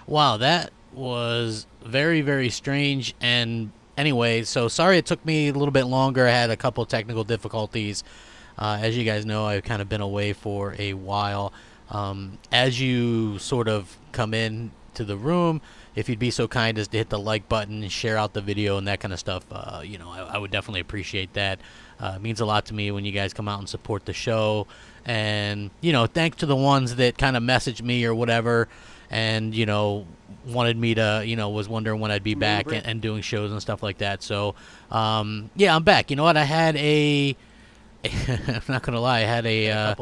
Wow, that was very, very strange. And anyway, so sorry it took me a little bit longer. I had a couple technical difficulties. As you guys know, I've kind of been away for a while. As you sort of come in to the room, if you'd be so kind as to hit the like button and share out the video and that kind of stuff, I would definitely appreciate that. It means a lot to me when you guys come out and support the show. And, thanks to the ones that kind of messaged me or whatever and, wanted me to, was wondering when I'd be back and doing shows and stuff like that. So, yeah, I'm back. You know what? I had I'm not gonna lie, I had a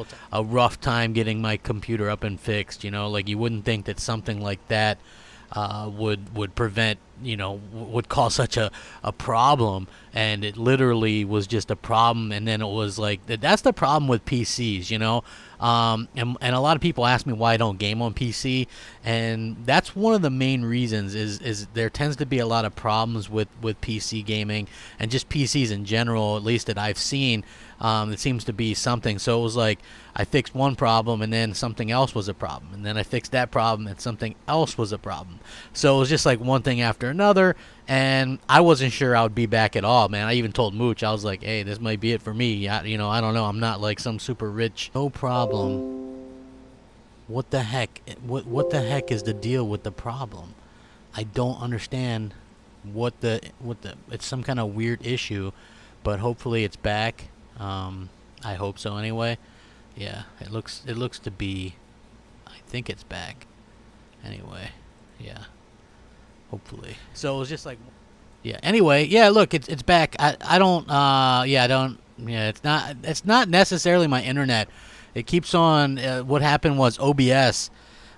rough time getting my computer up and fixed. Like you wouldn't think that something like that would prevent, would cause such a problem, and it literally was just a problem. And then it was like that's the problem with PCs, and a lot of people ask me why I don't game on PC, and that's one of the main reasons is there tends to be a lot of problems with PC gaming and just PCs in general, at least that I've seen. It seems to be something. So it was like I fixed one problem and then something else was a problem, and then I fixed that problem and something else was a problem. So it was just like one thing after another, and I wasn't sure I would be back at all, man. I even told Mooch, I was like, hey, this might be it for me. I don't know. I'm not like some super rich. No problem. What the heck? What the heck is the deal with the problem? I don't understand what the it's some kind of weird issue, but hopefully it's back. I hope so anyway. Yeah, it looks to be, I think it's back. Anyway, yeah. Hopefully. So it was just like, yeah. Anyway, yeah. Look, it's back. I don't. Yeah. I don't. Yeah. It's not necessarily my internet. It keeps on. What happened was OBS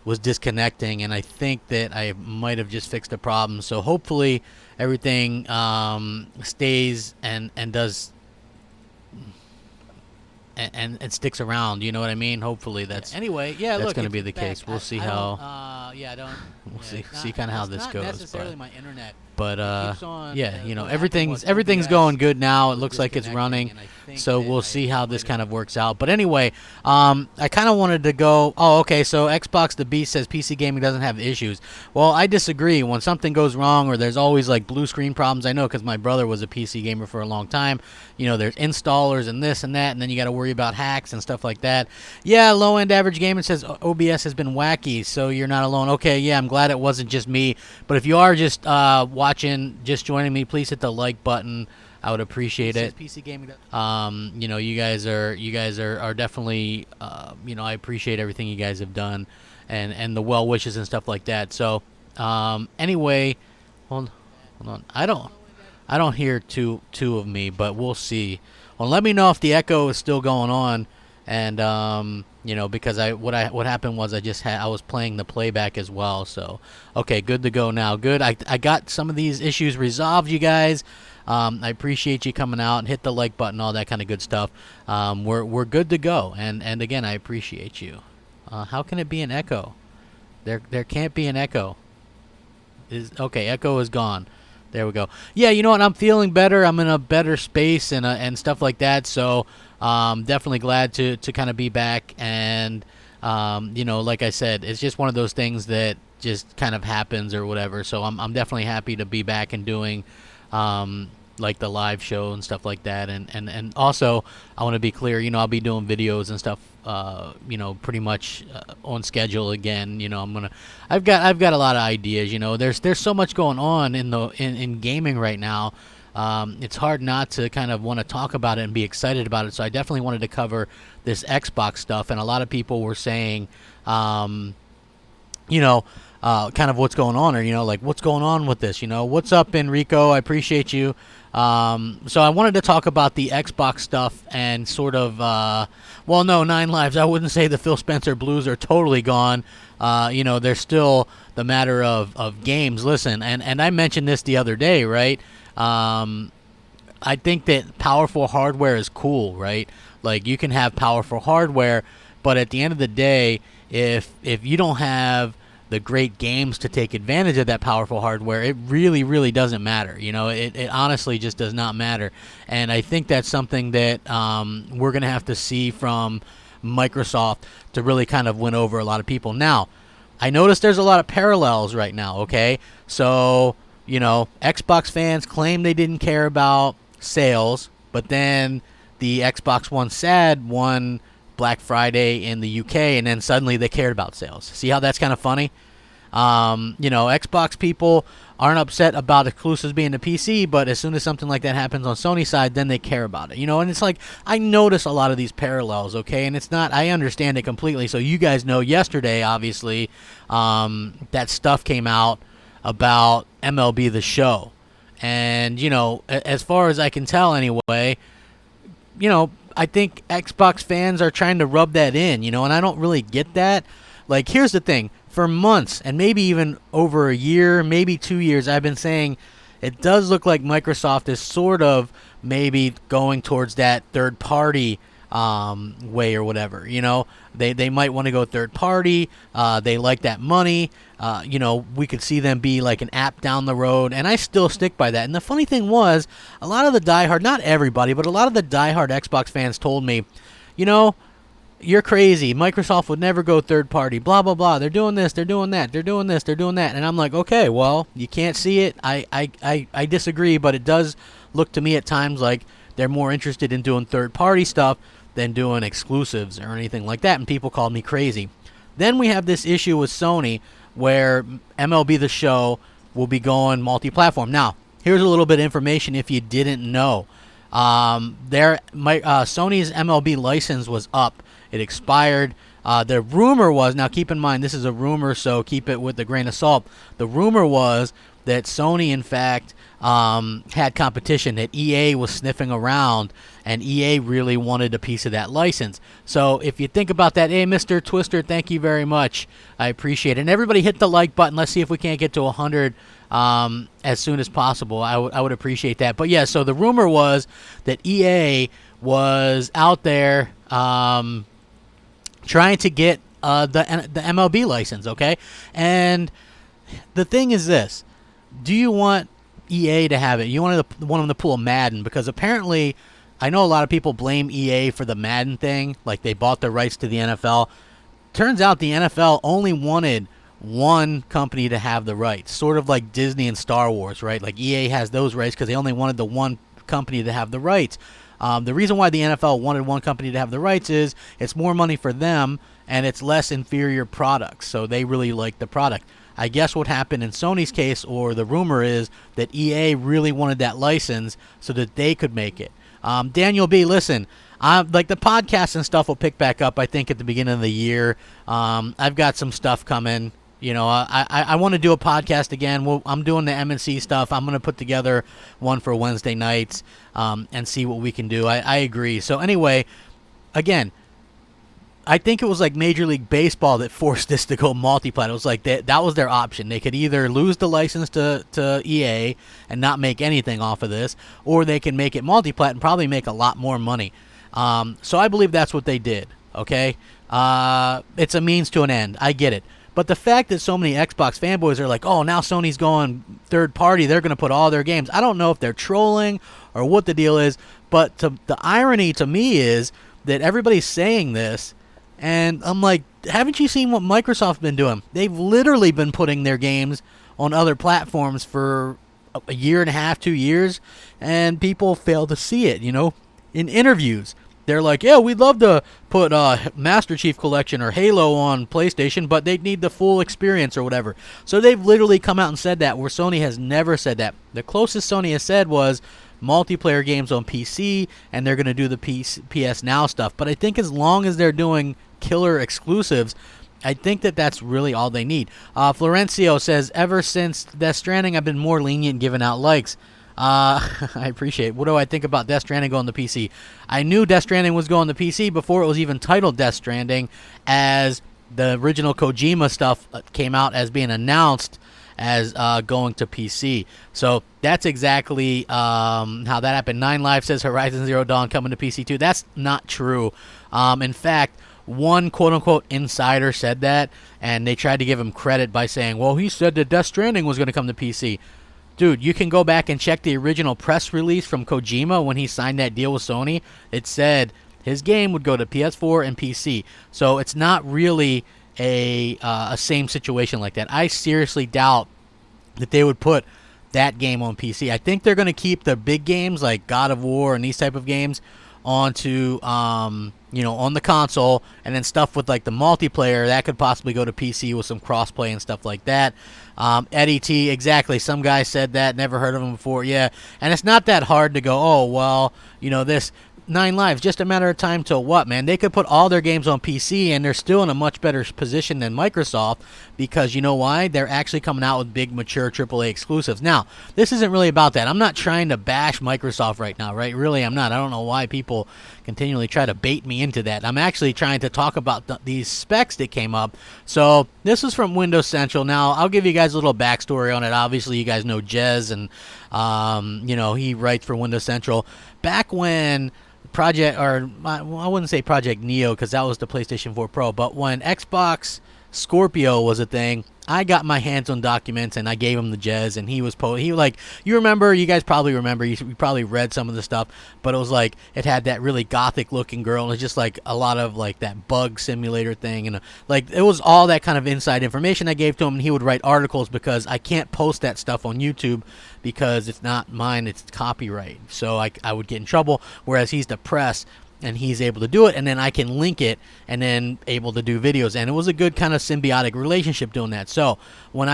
was disconnecting, and I think that I might have just fixed a problem. So hopefully everything stays and does. And it sticks around, you know what I mean? Hopefully that's anyway. Yeah, that's look, going to be the back. Case. We'll see how. Yeah, I don't. We'll see kind of how this goes. Not necessarily my internet. But on, yeah, everything's going good now. It looks like it's running. So we'll see how this kind of works out. But anyway, I kind of wanted to go. Oh, okay. So Xbox the Beast says PC gaming doesn't have issues. Well, I disagree. When something goes wrong, or there's always like blue screen problems, I know because my brother was a PC gamer for a long time. There's installers and this and that, and then you got to worry about hacks and stuff like that. Yeah, low end average gamer says OBS has been wacky, so you're not alone. Okay, yeah, I'm glad it wasn't just me. But if you are just watching, just joining me, please hit the like button. I would appreciate it. PC gaming. You guys are definitely, I appreciate everything you guys have done, and the well wishes and stuff like that. So, anyway, hold on. I don't hear two of me, but we'll see. Well, let me know if the echo is still going on, and because what happened was I was playing the playback as well. So, okay, good to go now. Good. I got some of these issues resolved, you guys. I appreciate you coming out and hit the like button, all that kind of good stuff. We're good to go, and again, I appreciate you. How can it be an echo? There can't be an echo. Okay, echo is gone. There we go. Yeah, you know what? I'm feeling better. I'm in a better space and stuff like that. So definitely glad to kind of be back. And like I said, it's just one of those things that just kind of happens or whatever. So I'm definitely happy to be back and doing like the live show and stuff like that. And also I want to be clear. I'll be doing videos and stuff. Pretty much on schedule again. I've got a lot of ideas. There's so much going on in gaming right now. It's hard not to kind of want to talk about it and be excited about it. So I definitely wanted to cover this Xbox stuff, and a lot of people were saying, kind of what's going on, or like what's going on with this. What's up, Enrico? I appreciate you. So I wanted to talk about the Xbox stuff and sort of, well, no, 9 Lives. I wouldn't say the Phil Spencer blues are totally gone. There's still the matter of games. Listen, and I mentioned this the other day, right? I think that powerful hardware is cool, right? Like you can have powerful hardware, but at the end of the day, if you don't have the great games to take advantage of that powerful hardware, it really, really doesn't matter. It honestly just does not matter. And I think that's something that we're going to have to see from Microsoft to really kind of win over a lot of people. Now, I noticed there's a lot of parallels right now, okay? So, Xbox fans claim they didn't care about sales, but then the Xbox One SAD won Black Friday in the UK, and then suddenly they cared about sales. See how that's kind of funny? Xbox people aren't upset about exclusives being the PC, but as soon as something like that happens on Sony's side, then they care about it. And it's like, I notice a lot of these parallels, okay? And it's not, I understand it completely. So you guys know yesterday, obviously, that stuff came out about MLB The Show. And, as far as I can tell anyway, I think Xbox fans are trying to rub that in, and I don't really get that. Like, here's the thing. For months, and maybe even over a year, maybe 2 years, I've been saying it does look like Microsoft is sort of maybe going towards that third-party way or whatever. They might want to go third-party. They like that money. We could see them be like an app down the road, and I still stick by that. And the funny thing was, a lot of the diehard, not everybody, but a lot of the diehard Xbox fans told me, you're crazy. Microsoft would never go third party. Blah, blah, blah. They're doing this. They're doing that. They're doing this. They're doing that. And I'm like, okay, well, you can't see it. I disagree, but it does look to me at times like they're more interested in doing third party stuff than doing exclusives or anything like that. And people called me crazy. Then we have this issue with Sony where MLB The Show will be going multi-platform. Now, here's a little bit of information if you didn't know. Sony's MLB license was up. It expired. The rumor was, now keep in mind, this is a rumor, so keep it with a grain of salt. The rumor was that Sony, in fact, had competition, that EA was sniffing around, and EA really wanted a piece of that license. So if you think about that, hey, Mr. Twister, thank you very much. I appreciate it. And everybody hit the like button. Let's see if we can't get to 100 as soon as possible. I would appreciate that. But, yeah, so the rumor was that EA was out there trying to get the MLB license, okay? And the thing is this. Do you want EA to have it? You want them to pull a Madden? Because apparently, I know a lot of people blame EA for the Madden thing, like they bought the rights to the NFL. Turns out the NFL only wanted one company to have the rights, sort of like Disney and Star Wars, right? Like EA has those rights because they only wanted the one company to have the rights. The reason why the NFL wanted one company to have the rights is it's more money for them and it's less inferior products. So they really like the product. I guess what happened in Sony's case, or the rumor is, that EA really wanted that license so that they could make it. Daniel B., listen, like the podcast and stuff will pick back up, I think, at the beginning of the year. I've got some stuff coming. I want to do a podcast again. I'm doing the MNC stuff. I'm going to put together one for Wednesday nights and see what we can do. I agree. So anyway, again, I think it was like Major League Baseball that forced this to go multi-plat. It was like that was their option. They could either lose the license to EA and not make anything off of this, or they can make it multi-plat and probably make a lot more money. So I believe that's what they did, okay? It's a means to an end. I get it. But the fact that so many Xbox fanboys are like, oh, now Sony's going third party, they're going to put all their games. I don't know if they're trolling or what the deal is, but the irony to me is that everybody's saying this, and I'm like, haven't you seen what Microsoft's been doing? They've literally been putting their games on other platforms for a year and a half, 2 years, and people fail to see it, in interviews. They're like, yeah, we'd love to put Master Chief Collection or Halo on PlayStation, but they'd need the full experience or whatever. So they've literally come out and said that, where Sony has never said that. The closest Sony has said was multiplayer games on PC, and they're going to do the PS Now stuff. But I think as long as they're doing killer exclusives, I think that's really all they need. Florencio says, ever since Death Stranding, I've been more lenient giving out likes. I appreciate it. What do I think about Death Stranding going to PC? I knew Death Stranding was going to PC before it was even titled Death Stranding, as the original Kojima stuff came out as being announced as going to PC. So that's exactly how that happened. 9Live says Horizon Zero Dawn coming to PC too. That's not true. In fact, one quote-unquote insider said that, and they tried to give him credit by saying, well, he said that Death Stranding was going to come to PC. Dude, you can go back and check the original press release from Kojima when he signed that deal with Sony. It said his game would go to PS4 and PC. So it's not really a same situation like that. I seriously doubt that they would put that game on PC. I think they're going to keep the big games like God of War and these type of games onto on the console, and then stuff with like the multiplayer that could possibly go to PC with some crossplay and stuff like that. Eddie T, exactly. Some guy said that, never heard of him before. Yeah, and it's not that hard to go, oh well, this 9 Lives, just a matter of time till what, man? They could put all their games on PC, and they're still in a much better position than Microsoft, because you know why? They're actually coming out with big, mature AAA exclusives. Now, this isn't really about that. I'm not trying to bash Microsoft right now, right? Really, I'm not. I don't know why people continually try to bait me into that. I'm actually trying to talk about these specs that came up. So, this is from Windows Central. Now, I'll give you guys a little backstory on it. Obviously, you guys know Jez, and, he writes for Windows Central. Back when I wouldn't say Project Neo, because that was the PlayStation 4 Pro, but when Xbox Scorpio was a thing, I got my hands on documents and I gave him the Jez, and he you remember, you guys probably remember, you probably read some of the stuff, but it was like, it had that really gothic looking girl, and it was just like a lot of like that bug simulator thing, and like it was all that kind of inside information I gave to him, and he would write articles, because I can't post that stuff on YouTube because it's not mine, it's copyright, so I would get in trouble, whereas he's the press, and he's able to do it, and then I can link it, and then able to do videos, and it was a good kind of symbiotic relationship doing that. So when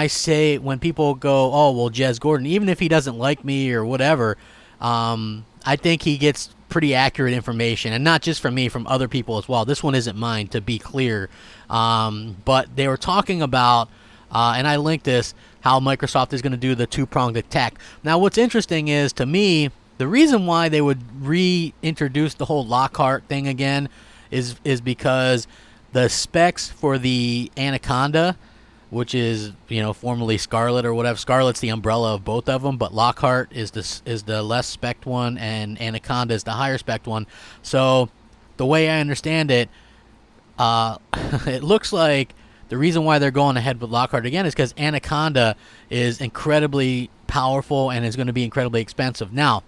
people go, oh well, Jez Gordon, even if he doesn't like me or whatever, I think he gets pretty accurate information, and not just from me, from other people as well. This one isn't mine, to be clear, but they were talking about, and I linked this, how Microsoft is going to do the two-pronged attack. Now what's interesting is, to me, the reason why they would reintroduce the whole Lockhart thing again is because the specs for the Anaconda, which is formerly Scarlett or whatever. Scarlett's the umbrella of both of them, but Lockhart is the less spec one, and Anaconda is the higher spec one. So the way I understand it, it looks like the reason why they're going ahead with Lockhart again is because Anaconda is incredibly powerful and is going to be incredibly expensive. Now,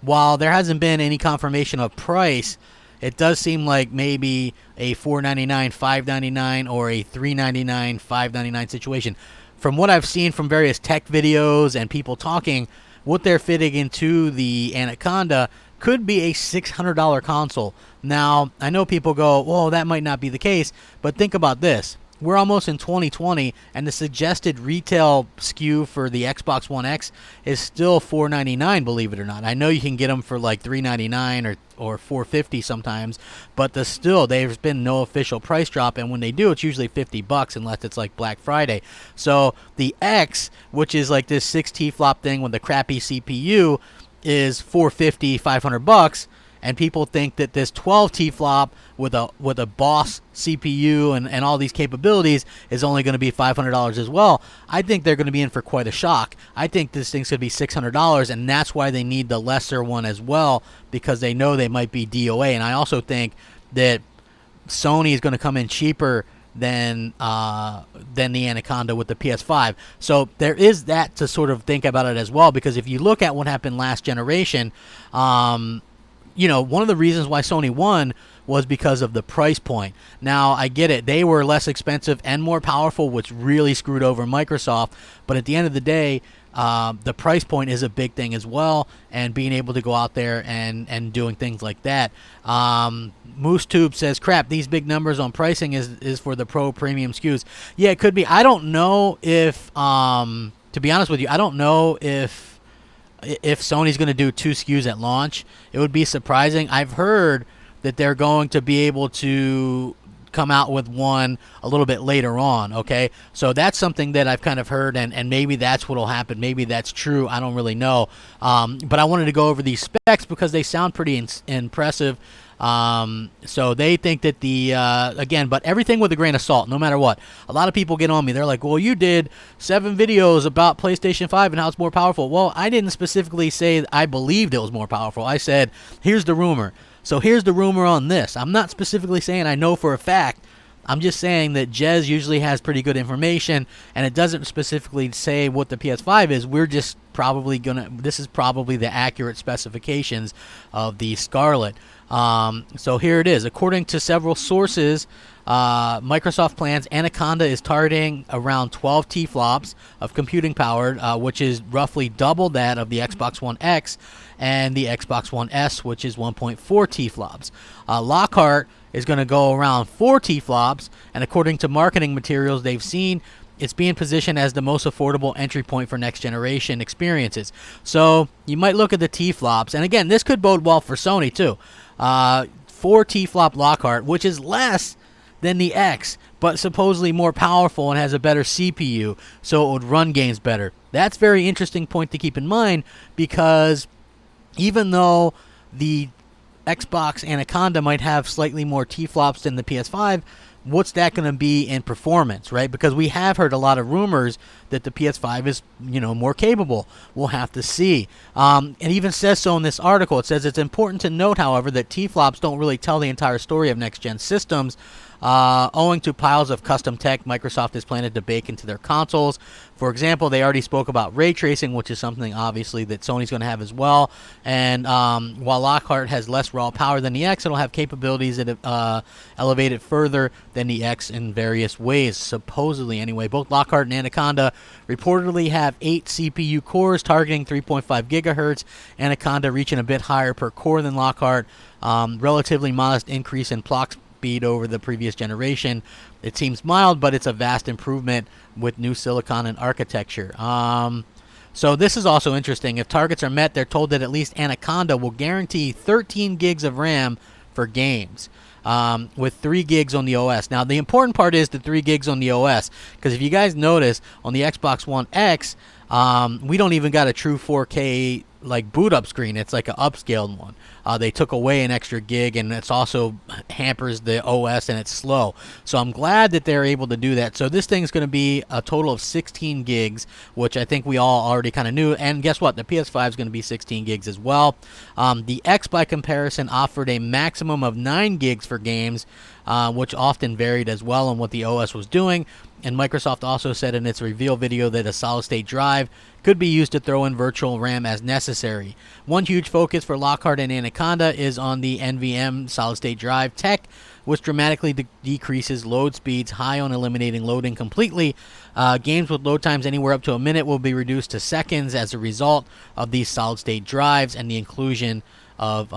while there hasn't been any confirmation of price, it does seem like maybe a $499, $599, or a $399, $599 situation. From what I've seen from various tech videos and people talking, what they're fitting into the Anaconda could be a $600 console. Now, I know people go, whoa, that might not be the case, but think about this. We're almost in 2020, and the suggested retail SKU for the Xbox One X is still $499, believe it or not. I know you can get them for like $399 or $450 sometimes, but there's been no official price drop, and when they do, it's usually $50 unless it's like Black Friday. So the X, which is like this 6 TFLOP thing with the crappy CPU, is $450, $500. And people think that this 12 TFLOP with a boss CPU and all these capabilities is only going to be $500 as well. I think they're going to be in for quite a shock. I think this thing's going to be $600, and that's why they need the lesser one as well, because they know they might be DOA. And I also think that Sony is going to come in cheaper than the Anaconda with the PS5. So there is that to sort of think about it as well, because if you look at what happened last generation, one of the reasons why Sony won was because of the price point. Now, I get it. They were less expensive and more powerful, which really screwed over Microsoft. But at the end of the day, the price point is a big thing as well, and being able to go out there and doing things like that. MooseTube says, crap, these big numbers on pricing is for the Pro Premium SKUs. Yeah, it could be. I don't know if, to be honest with you, I don't know if Sony's going to do 2 SKUs at launch. It would be surprising. I've heard that they're going to be able to come out with one a little bit later on, okay? So that's something that I've kind of heard, and maybe that's what will happen. Maybe that's true. I don't really know. But I wanted to go over these specs because they sound pretty impressive. So they think that again, but everything with a grain of salt, no matter what. A lot of people get on me. They're like, well, you did 7 videos about PlayStation 5 and how it's more powerful. Well, I didn't specifically say I believed it was more powerful. I said, here's the rumor. So here's the rumor on this. I'm not specifically saying I know for a fact. I'm just saying that Jez usually has pretty good information, and it doesn't specifically say what the PS5 is. We're just probably the accurate specifications of the Scarlett. So here it is. According to several sources, Microsoft plans Anaconda is targeting around 12 TFLOPs of computing power, which is roughly double that of the Xbox One X and the Xbox One S, which is 1.4 TFLOPs. Lockhart is going to go around 4 TFLOPs, and according to marketing materials they've seen, it's being positioned as the most affordable entry point for next generation experiences. So you might look at the TFLOPs, and again, this could bode well for Sony too. 4 TFLOP Lockhart, which is less than the X, but supposedly more powerful and has a better CPU, so it would run games better. That's a very interesting point to keep in mind, because even though the Xbox Anaconda might have slightly more TFLOPs than the PS5, what's that going to be in performance, right? Because we have heard a lot of rumors that the PS5 is, more capable. We'll have to see. It even says so in this article. It says it's important to note, however, that TFLOPs don't really tell the entire story of next-gen systems, owing to piles of custom tech Microsoft is planning to bake into their consoles. For example, they already spoke about ray tracing, which is something obviously that Sony's going to have as well. And while Lockhart has less raw power than the X, it'll have capabilities that elevate it further than the X in various ways, supposedly anyway. Both Lockhart and Anaconda reportedly have 8 CPU cores targeting 3.5 gigahertz. Anaconda reaching a bit higher per core than Lockhart. Relatively modest increase in clock speed over the previous generation. It seems mild, but it's a vast improvement with new silicon and architecture. So this is also interesting. If targets are met, they're told that at least Anaconda will guarantee 13 gigs of RAM for games, with 3 gigs on the OS. Now, the important part is the 3 gigs on the OS, because if you guys notice, on the Xbox One X, we don't even got a true 4K boot up screen. It's like an upscaled one. They took away an extra gig, and it's also hampers the OS, and it's slow. So I'm glad that they're able to do that. So this thing's going to be a total of 16 gigs, which I think we all already kind of knew. And guess what? The PS5 is going to be 16 gigs as well. The X, by comparison, offered a maximum of 9 gigs for games, which often varied as well on what the OS was doing. And Microsoft also said in its reveal video that a solid-state drive could be used to throw in virtual RAM as necessary. One huge focus for Lockhart and Anaconda is on the NVMe solid-state drive tech, which dramatically decreases load speeds, high on eliminating loading completely. Games with load times anywhere up to a minute will be reduced to seconds as a result of these solid-state drives and the inclusion of,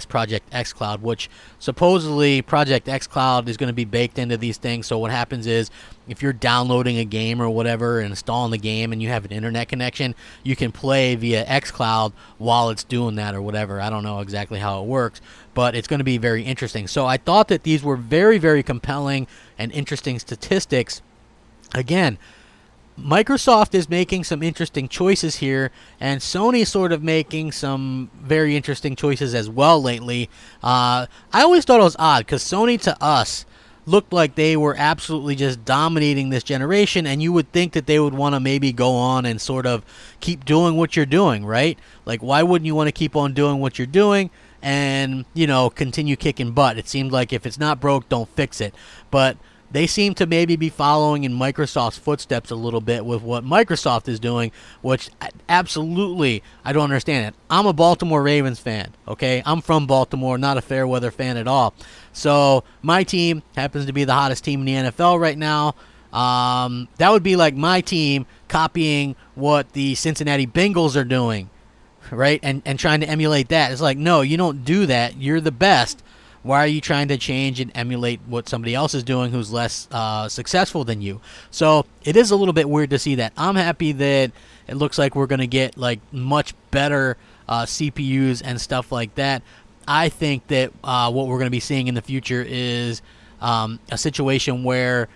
Project xCloud, which supposedly Project xCloud is going to be baked into these things. So what happens is, if you're downloading a game or whatever and installing the game and you have an internet connection, you can play via xCloud while it's doing that or whatever. I don't know exactly how it works, but it's going to be very interesting. So I thought that these were very, very compelling and interesting statistics. Again, Microsoft is making some interesting choices here, and Sony sort of making some very interesting choices as well lately. I always thought it was odd, because Sony to us looked like they were absolutely just dominating this generation, and you would think that they would want to maybe go on and sort of keep doing what you're doing, right? Like, why wouldn't you want to keep on doing what you're doing and, continue kicking butt? It seemed like if it's not broke, don't fix it. But they seem to maybe be following in Microsoft's footsteps a little bit with what Microsoft is doing, which absolutely I don't understand it. I'm a Baltimore Ravens fan, okay? I'm from Baltimore, not a fair weather fan at all. So my team happens to be the hottest team in the NFL right now. That would be like my team copying what the Cincinnati Bengals are doing, right? And trying to emulate that. It's like, no, you don't do that. You're the best. Why are you trying to change and emulate what somebody else is doing who's less successful than you? So it is a little bit weird to see that. I'm happy that it looks like we're going to get much better CPUs and stuff like that. I think that what we're going to be seeing in the future is a situation where,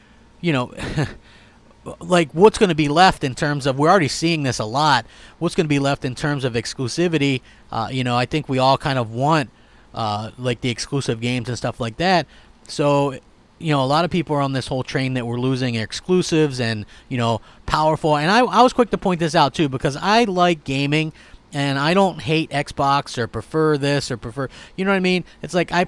what's going to be left in terms of, we're already seeing this a lot, what's going to be left in terms of exclusivity. I think we all kind of want the exclusive games and stuff like that. So, a lot of people are on this whole train that we're losing exclusives and, powerful. And I was quick to point this out too, because I like gaming, And I don't hate Xbox or prefer this or prefer, you know what I mean? It's like I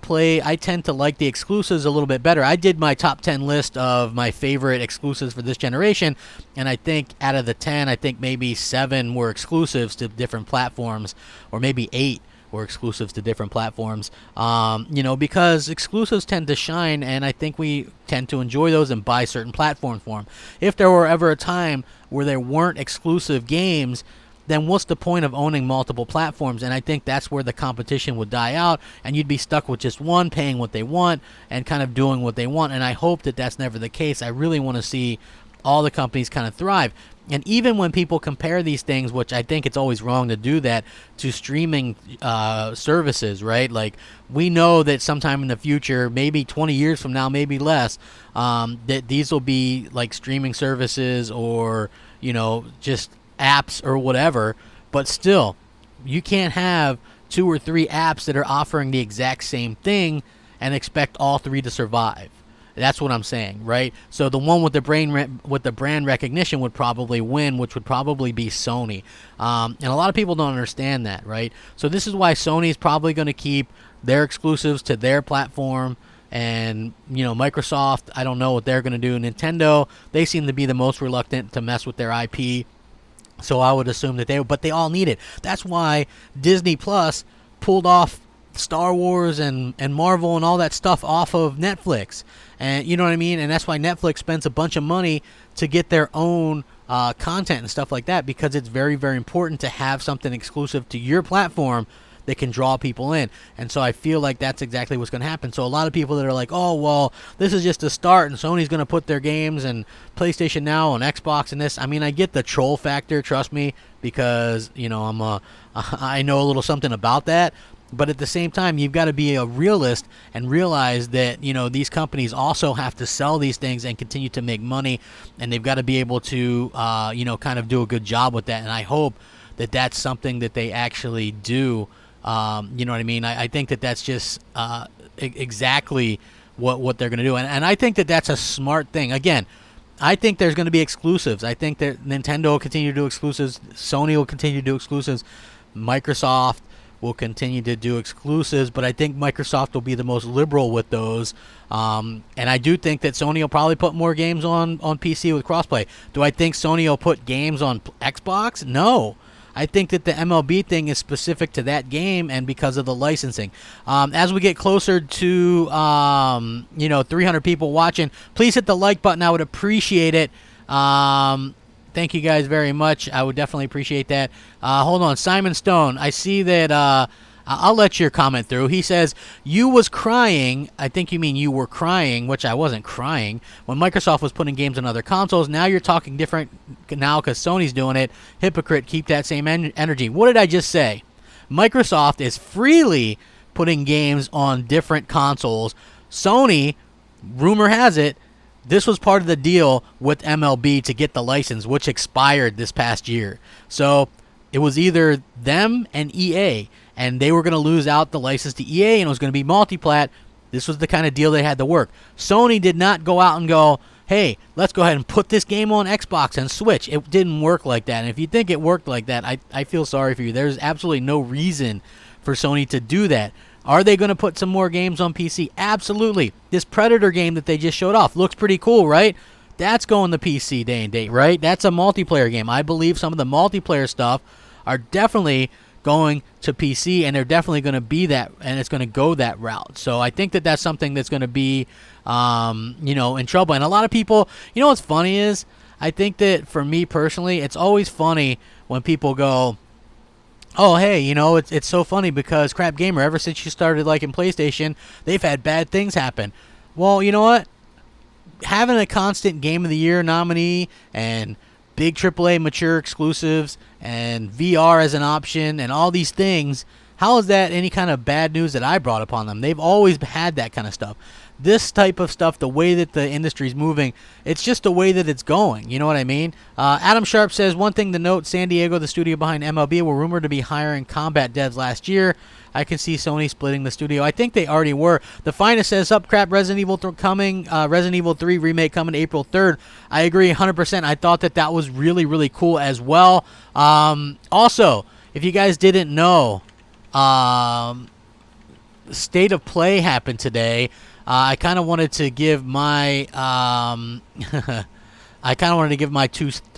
tend to like the exclusives a little bit better. I did my top 10 list of my favorite exclusives for this generation, and I think out of the 10, I think maybe 7 were exclusives to different platforms, or maybe 8 were exclusives to different platforms, because exclusives tend to shine, and I think we tend to enjoy those and buy certain platforms for them. If there were ever a time where there weren't exclusive games, then what's the point of owning multiple platforms? And I think that's where the competition would die out, and you'd be stuck with just one, paying what they want and kind of doing what they want. And I hope that that's never the case. I really want to see all the companies kind of thrive. And even when people compare these things, which I think it's always wrong to do that, to streaming services, right? Like, we know that sometime in the future, maybe 20 years from now, maybe less, that these will be like streaming services or, just apps or whatever. But still, you can't have 2 or 3 apps that are offering the exact same thing and expect all 3 to survive. That's what I'm saying, right? So the one with the brand recognition would probably win, which would probably be Sony. And a lot of people don't understand that, right? So this is why Sony is probably going to keep their exclusives to their platform. And, Microsoft, I don't know what they're going to do. Nintendo, they seem to be the most reluctant to mess with their IP. So I would assume that but they all need it. That's why Disney Plus pulled off Star Wars and Marvel and all that stuff off of Netflix. And you know what I mean? And that's why Netflix spends a bunch of money to get their own content and stuff like that, because it's very, very important to have something exclusive to your platform that can draw people in. And so I feel like that's exactly what's going to happen. So a lot of people that are like, oh, well, this is just a start and Sony's going to put their games and PlayStation Now on Xbox and this. I mean, I get the troll factor, trust me, because, I know a little something about that. But at the same time, you've got to be a realist and realize that, these companies also have to sell these things and continue to make money. And they've got to be able to, kind of do a good job with that. And I hope that that's something that they actually do. You know what I mean? I think that that's just exactly what they're going to do. And I think that that's a smart thing. Again, I think there's going to be exclusives. I think that Nintendo will continue to do exclusives. Sony will continue to do exclusives. Microsoft will continue to do exclusives, but I think Microsoft will be the most liberal with those. And I do think that Sony will probably put more games on PC with crossplay. Do I think Sony will put games on Xbox? No. I think that the MLB thing is specific to that game and because of the licensing. As we get closer to 300 people watching, please hit the like button. I would appreciate it. Thank you guys very much. I would definitely appreciate that. Hold on. Simon Stone, I see that I'll let your comment through. He says, you was crying. I think you mean you were crying, which I wasn't crying, when Microsoft was putting games on other consoles. Now you're talking different now because Sony's doing it. Hypocrite, keep that same energy. What did I just say? Microsoft is freely putting games on different consoles. Sony, rumor has it, this was part of the deal with MLB to get the license, which expired this past year. So it was either them and EA, and they were going to lose out the license to EA, and it was going to be multiplat. This was the kind of deal they had to work. Sony did not go out and go, hey, let's go ahead and put this game on Xbox and Switch. It didn't work like that. And if you think it worked like that, I feel sorry for you. There's absolutely no reason for Sony to do that. Are they going to put some more games on PC? Absolutely. This Predator game that they just showed off looks pretty cool, right? That's going to PC day and date, right? That's a multiplayer game. I believe some of the multiplayer stuff are definitely going to PC, and they're definitely going to be that, and it's going to go that route. So I think that that's something that's going to be, in trouble. And a lot of people, what's funny is, I think that for me personally, it's always funny when people go, oh, hey, it's so funny because Crapgamer, ever since you started liking PlayStation, they've had bad things happen. Well, you know what? Having a constant Game of the Year nominee and big AAA mature exclusives and VR as an option and all these things, how is that any kind of bad news that I brought upon them? They've always had that kind of stuff. This type of stuff, the way that the industry's moving, it's just the way that it's going. You know what I mean? Adam Sharp says, one thing to note, San Diego, the studio behind MLB, were rumored to be hiring combat devs last year. I can see Sony splitting the studio. I think they already were. The Finest says, up crap, Resident Evil coming, Resident Evil 3 remake coming April 3rd. I agree 100%. I thought that was really, really cool as well. Also, if you guys didn't know, State of Play happened today. I kind of wanted to give my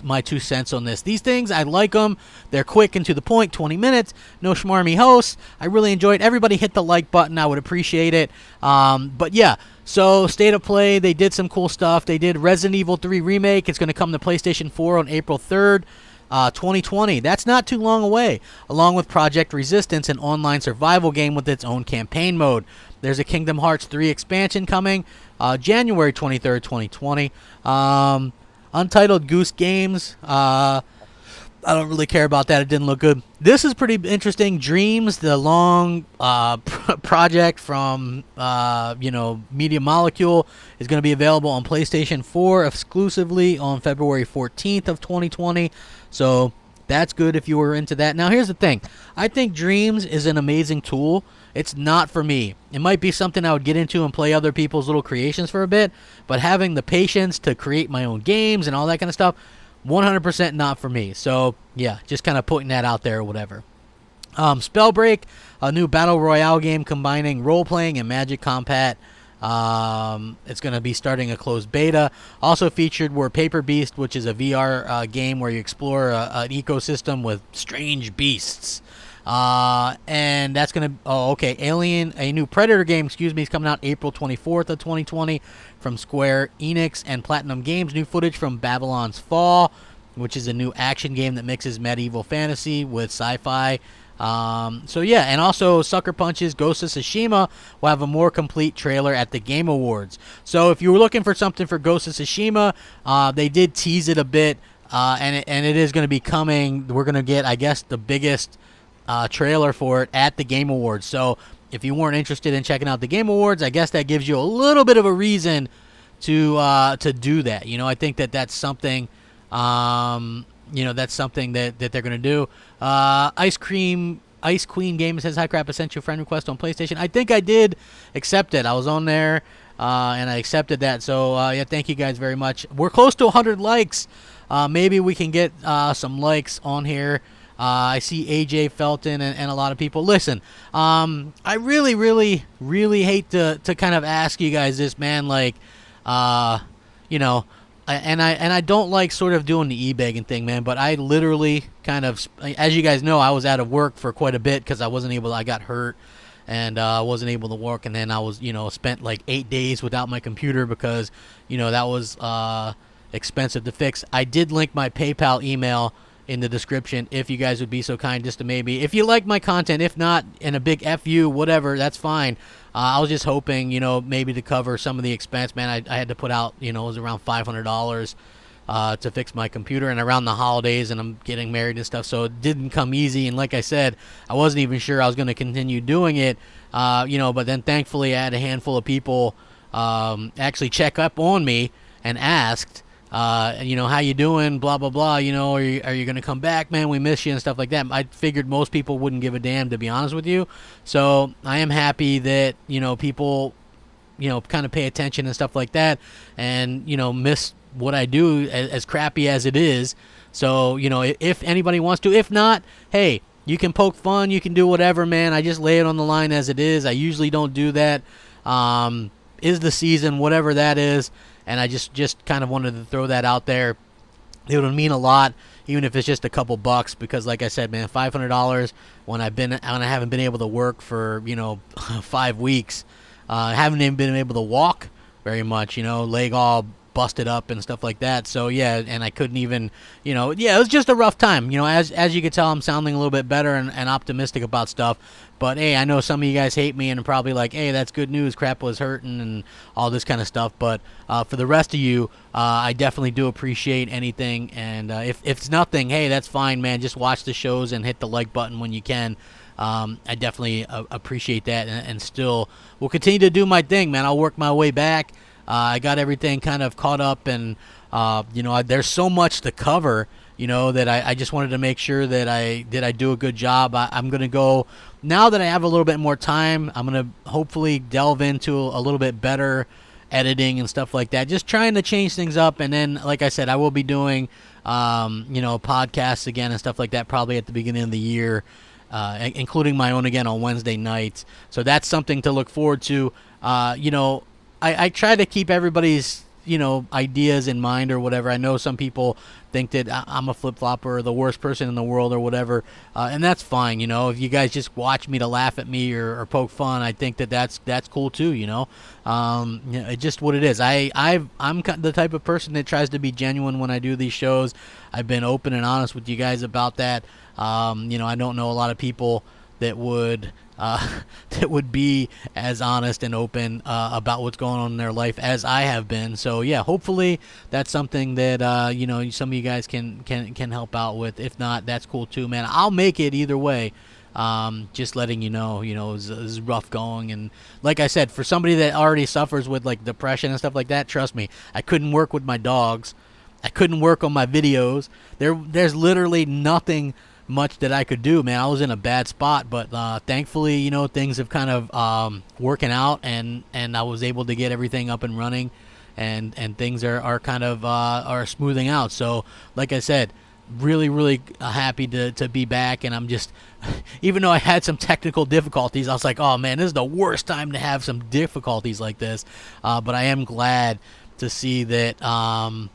my two cents on this. These things, I like them. They're quick and to the point, 20 minutes, no schmarmy hosts. I really enjoyed it. Everybody hit the like button. I would appreciate it. But yeah, so State of Play, they did some cool stuff. They did Resident Evil 3 Remake. It's going to come to PlayStation 4 on April 3rd. 2020. That's not too long away. Along with Project Resistance, an online survival game with its own campaign mode. There's a Kingdom Hearts 3 expansion coming January 23rd, 2020. Untitled Goose Games. I don't really care about that. It didn't look good. This is pretty interesting. Dreams, the long project from Media Molecule, is going to be available on PlayStation 4 exclusively on February 14th of 2020. So that's good if you were into that. Now, here's the thing. I think Dreams is an amazing tool. It's not for me. It might be something I would get into and play other people's little creations for a bit, but having the patience to create my own games and all that kind of stuff, 100% not for me. So, yeah, just kind of putting that out there or whatever. Spellbreak, a new Battle Royale game combining role-playing and Magic Combat. It's going to be starting a closed beta. Also featured were Paper Beast, which is a VR game where you explore an ecosystem with strange beasts. And that's going to... Alien, a new Predator game, is coming out April 24th of 2020 from Square Enix and Platinum Games. New footage from Babylon's Fall, which is a new action game that mixes medieval fantasy with sci-fi. And also Sucker Punch's Ghost of Tsushima will have a more complete trailer at the Game Awards. So if you were looking for something for Ghost of Tsushima, they did tease it a bit, and it is going to be coming. We're going to get, I guess, the biggest trailer for it at the Game Awards. So if you weren't interested in checking out the Game Awards, I guess that gives you a little bit of a reason to do that. I think that's something... that's something that they're going to do. Ice Queen Games says, "Hi Crap, I sent you a friend request on PlayStation." I think I did accept it. I was on there, and I accepted that. So, thank you guys very much. We're close to 100 likes. Maybe we can get some likes on here. I see AJ Felton and a lot of people. Listen, I really, really, really hate to kind of ask you guys this, man. Like, And I don't like sort of doing the e-begging thing, man, but I literally kind of, as you guys know, I was out of work for quite a bit because I got hurt and wasn't able to work, and then I was, spent like 8 days without my computer because, that was expensive to fix. I did link my PayPal email in the description if you guys would be so kind just to maybe, if you like my content, if not, in a big F you, whatever, that's fine. I was just hoping, maybe to cover some of the expense, man. I had to put out, it was around $500 to fix my computer, and around the holidays, and I'm getting married and stuff, so it didn't come easy. And like I said, I wasn't even sure I was going to continue doing it, but then thankfully I had a handful of people actually check up on me and asked, how you doing, blah, blah, blah, are you going to come back, man, we miss you, and stuff like that. I figured most people wouldn't give a damn, to be honest with you, so I am happy that, people, kind of pay attention and stuff like that, and, miss what I do, as crappy as it is. So, if anybody wants to, if not, hey, you can poke fun, you can do whatever, man. I just lay it on the line as it is. I usually don't do that. Is the season, whatever that is. And I just kind of wanted to throw that out there. It would mean a lot, even if it's just a couple bucks, because like I said, man, $500 when I haven't been able to work for 5 weeks. I haven't even been able to walk very much. Leg all busted up and stuff like that. So yeah, and I couldn't even, it was just a rough time. As you can tell, I'm sounding a little bit better and optimistic about stuff. But hey, I know some of you guys hate me and are probably like, hey, that's good news, Crap was hurting and all this kind of stuff. But for the rest of you, I definitely do appreciate anything. And if it's nothing, hey, that's fine, man. Just watch the shows and hit the like button when you can. I definitely appreciate that, and still will continue to do my thing, man. I'll work my way back. I got everything kind of caught up, and there's so much to cover, that I just wanted to make sure that I do a good job. I'm gonna go now that I have a little bit more time. I'm gonna hopefully delve into a little bit better editing and stuff like that. Just trying to change things up. And then, like I said, I will be doing, podcasts again and stuff like that probably at the beginning of the year, including my own again on Wednesday nights. So that's something to look forward to. I try to keep everybody's, ideas in mind or whatever. I know some people think that I'm a flip-flopper or the worst person in the world or whatever, and that's fine. If you guys just watch me to laugh at me or poke fun, I think that's cool too. It's just what it is. I'm the type of person that tries to be genuine when I do these shows. I've been open and honest with you guys about that. I don't know a lot of people that would be as honest and open about what's going on in their life as I have been. So yeah, hopefully that's something that some of you guys can help out with. If not, that's cool too, man. I'll make it either way. Just letting you know, it's rough going, and like I said, for somebody that already suffers with like depression and stuff like that, trust me, I couldn't work with my dogs. I couldn't work on my videos. There's literally nothing much that I could do, man. I was in a bad spot, but thankfully, things have kind of working out, and I was able to get everything up and running, and things are kind of are smoothing out. So, like I said, really, really happy to be back, and I'm just, even though I had some technical difficulties, I was like, oh man, this is the worst time to have some difficulties like this, but I am glad to see that, to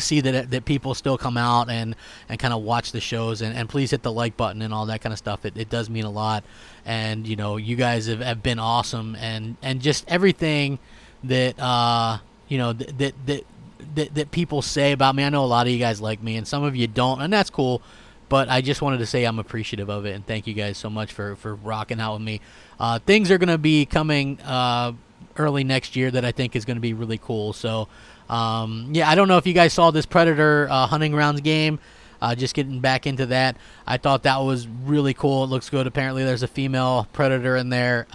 see that people still come out and kind of watch the shows, and please hit the like button and all that kind of stuff. It does mean a lot, and you guys have been awesome, and just everything that that people say about me. I know a lot of you guys like me, and some of you don't, and that's cool. But I just wanted to say I'm appreciative of it, and thank you guys so much for rocking out with me. Things are going to be coming early next year that I think is going to be really cool. So, I don't know if you guys saw this Predator hunting rounds game. Just getting back into that. I thought that was really cool. It looks good. Apparently there's a female Predator in there.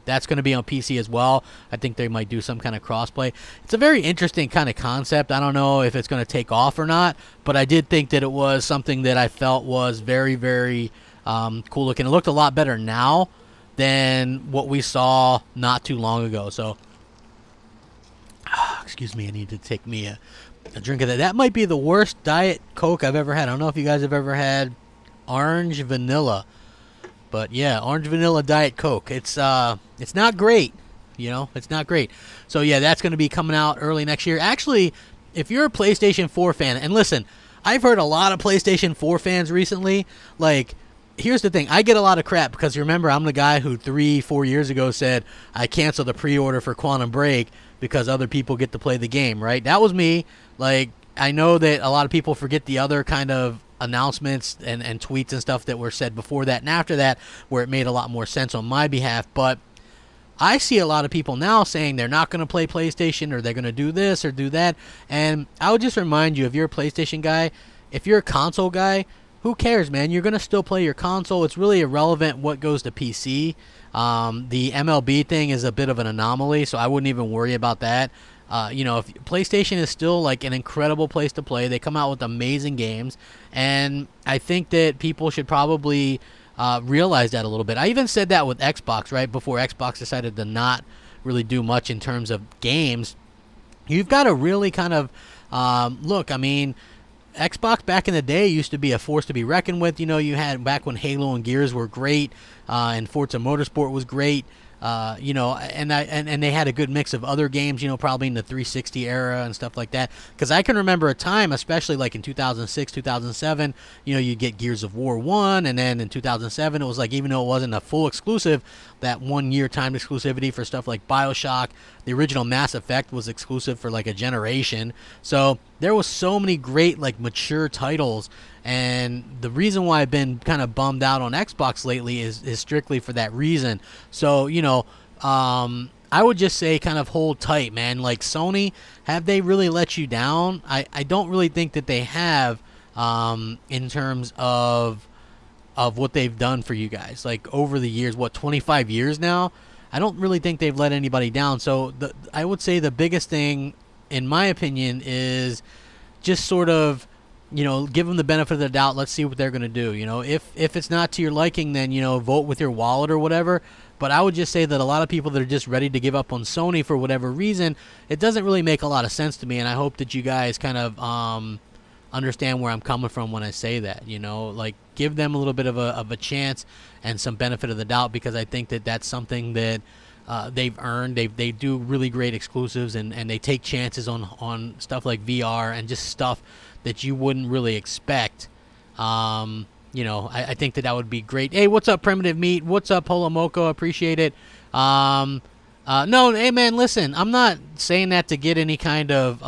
That's going to be on PC as well. I think they might do some kind of crossplay. It's a very interesting kind of concept. I don't know if it's going to take off or not, but I did think that it was something that I felt was very, very cool looking. It looked a lot better now than what we saw not too long ago. So, excuse me, I need to take me a drink of that. That might be the worst Diet Coke I've ever had. I don't know if you guys have ever had orange vanilla, but yeah, orange vanilla Diet Coke. It's not great, it's not great. So yeah, that's going to be coming out early next year. Actually, if you're a PlayStation 4 fan, and listen, I've heard a lot of PlayStation 4 fans recently. Like, here's the thing, I get a lot of crap because remember, I'm the guy who 3-4 years ago said I canceled the pre-order for Quantum Break because other people get to play the game, right? That was me. Like, I know that a lot of people forget the other kind of announcements and tweets and stuff that were said before that and after that, where it made a lot more sense on my behalf. But I see a lot of people now saying they're not going to play PlayStation, or they're going to do this or do that. And I would just remind you, if you're a PlayStation guy, if you're a console guy, who cares, man? You're going to still play your console. It's really irrelevant what goes to PC. The MLB thing is a bit of an anomaly, so I wouldn't even worry about that. If PlayStation is still like an incredible place to play. They come out with amazing games, and I think that people should probably realize that a little bit. I even said that with Xbox, right before Xbox decided to not really do much in terms of games. You've got to really kind of look. I mean, Xbox back in the day used to be a force to be reckoned with. You had back when Halo and Gears were great, and Forza Motorsport was great. And they had a good mix of other games, probably in the 360 era and stuff like that. Because I can remember a time, especially like in 2006, 2007, you'd get Gears of War 1, and then in 2007, it was like, even though it wasn't a full exclusive, that 1 year timed exclusivity for stuff like BioShock. The original Mass Effect was exclusive for like a generation. So there was so many great, like, mature titles. And the reason why I've been kind of bummed out on Xbox lately is strictly for that reason. So, I would just say kind of hold tight, man. Like, Sony, have they really let you down? I don't really think that they have, in terms of what they've done for you guys. Like, over the years, 25 years now? I don't really think they've let anybody down. So I would say the biggest thing, in my opinion, is just sort of, give them the benefit of the doubt. Let's see what they're going to do. If it's not to your liking, then, vote with your wallet or whatever. But I would just say that a lot of people that are just ready to give up on Sony for whatever reason, it doesn't really make a lot of sense to me, and I hope that you guys kind of understand where I'm coming from when I say that. You know, like, give them a little bit of a chance and some benefit of the doubt, because I think that that's something that they've earned. They do really great exclusives, and they take chances on stuff like VR and just stuff that you wouldn't really expect. You know, I think that would be great. Hey, what's up, Primitive Meat? What's up, Holomoko? Appreciate it. No, hey, man, listen, I'm not saying that to get any kind of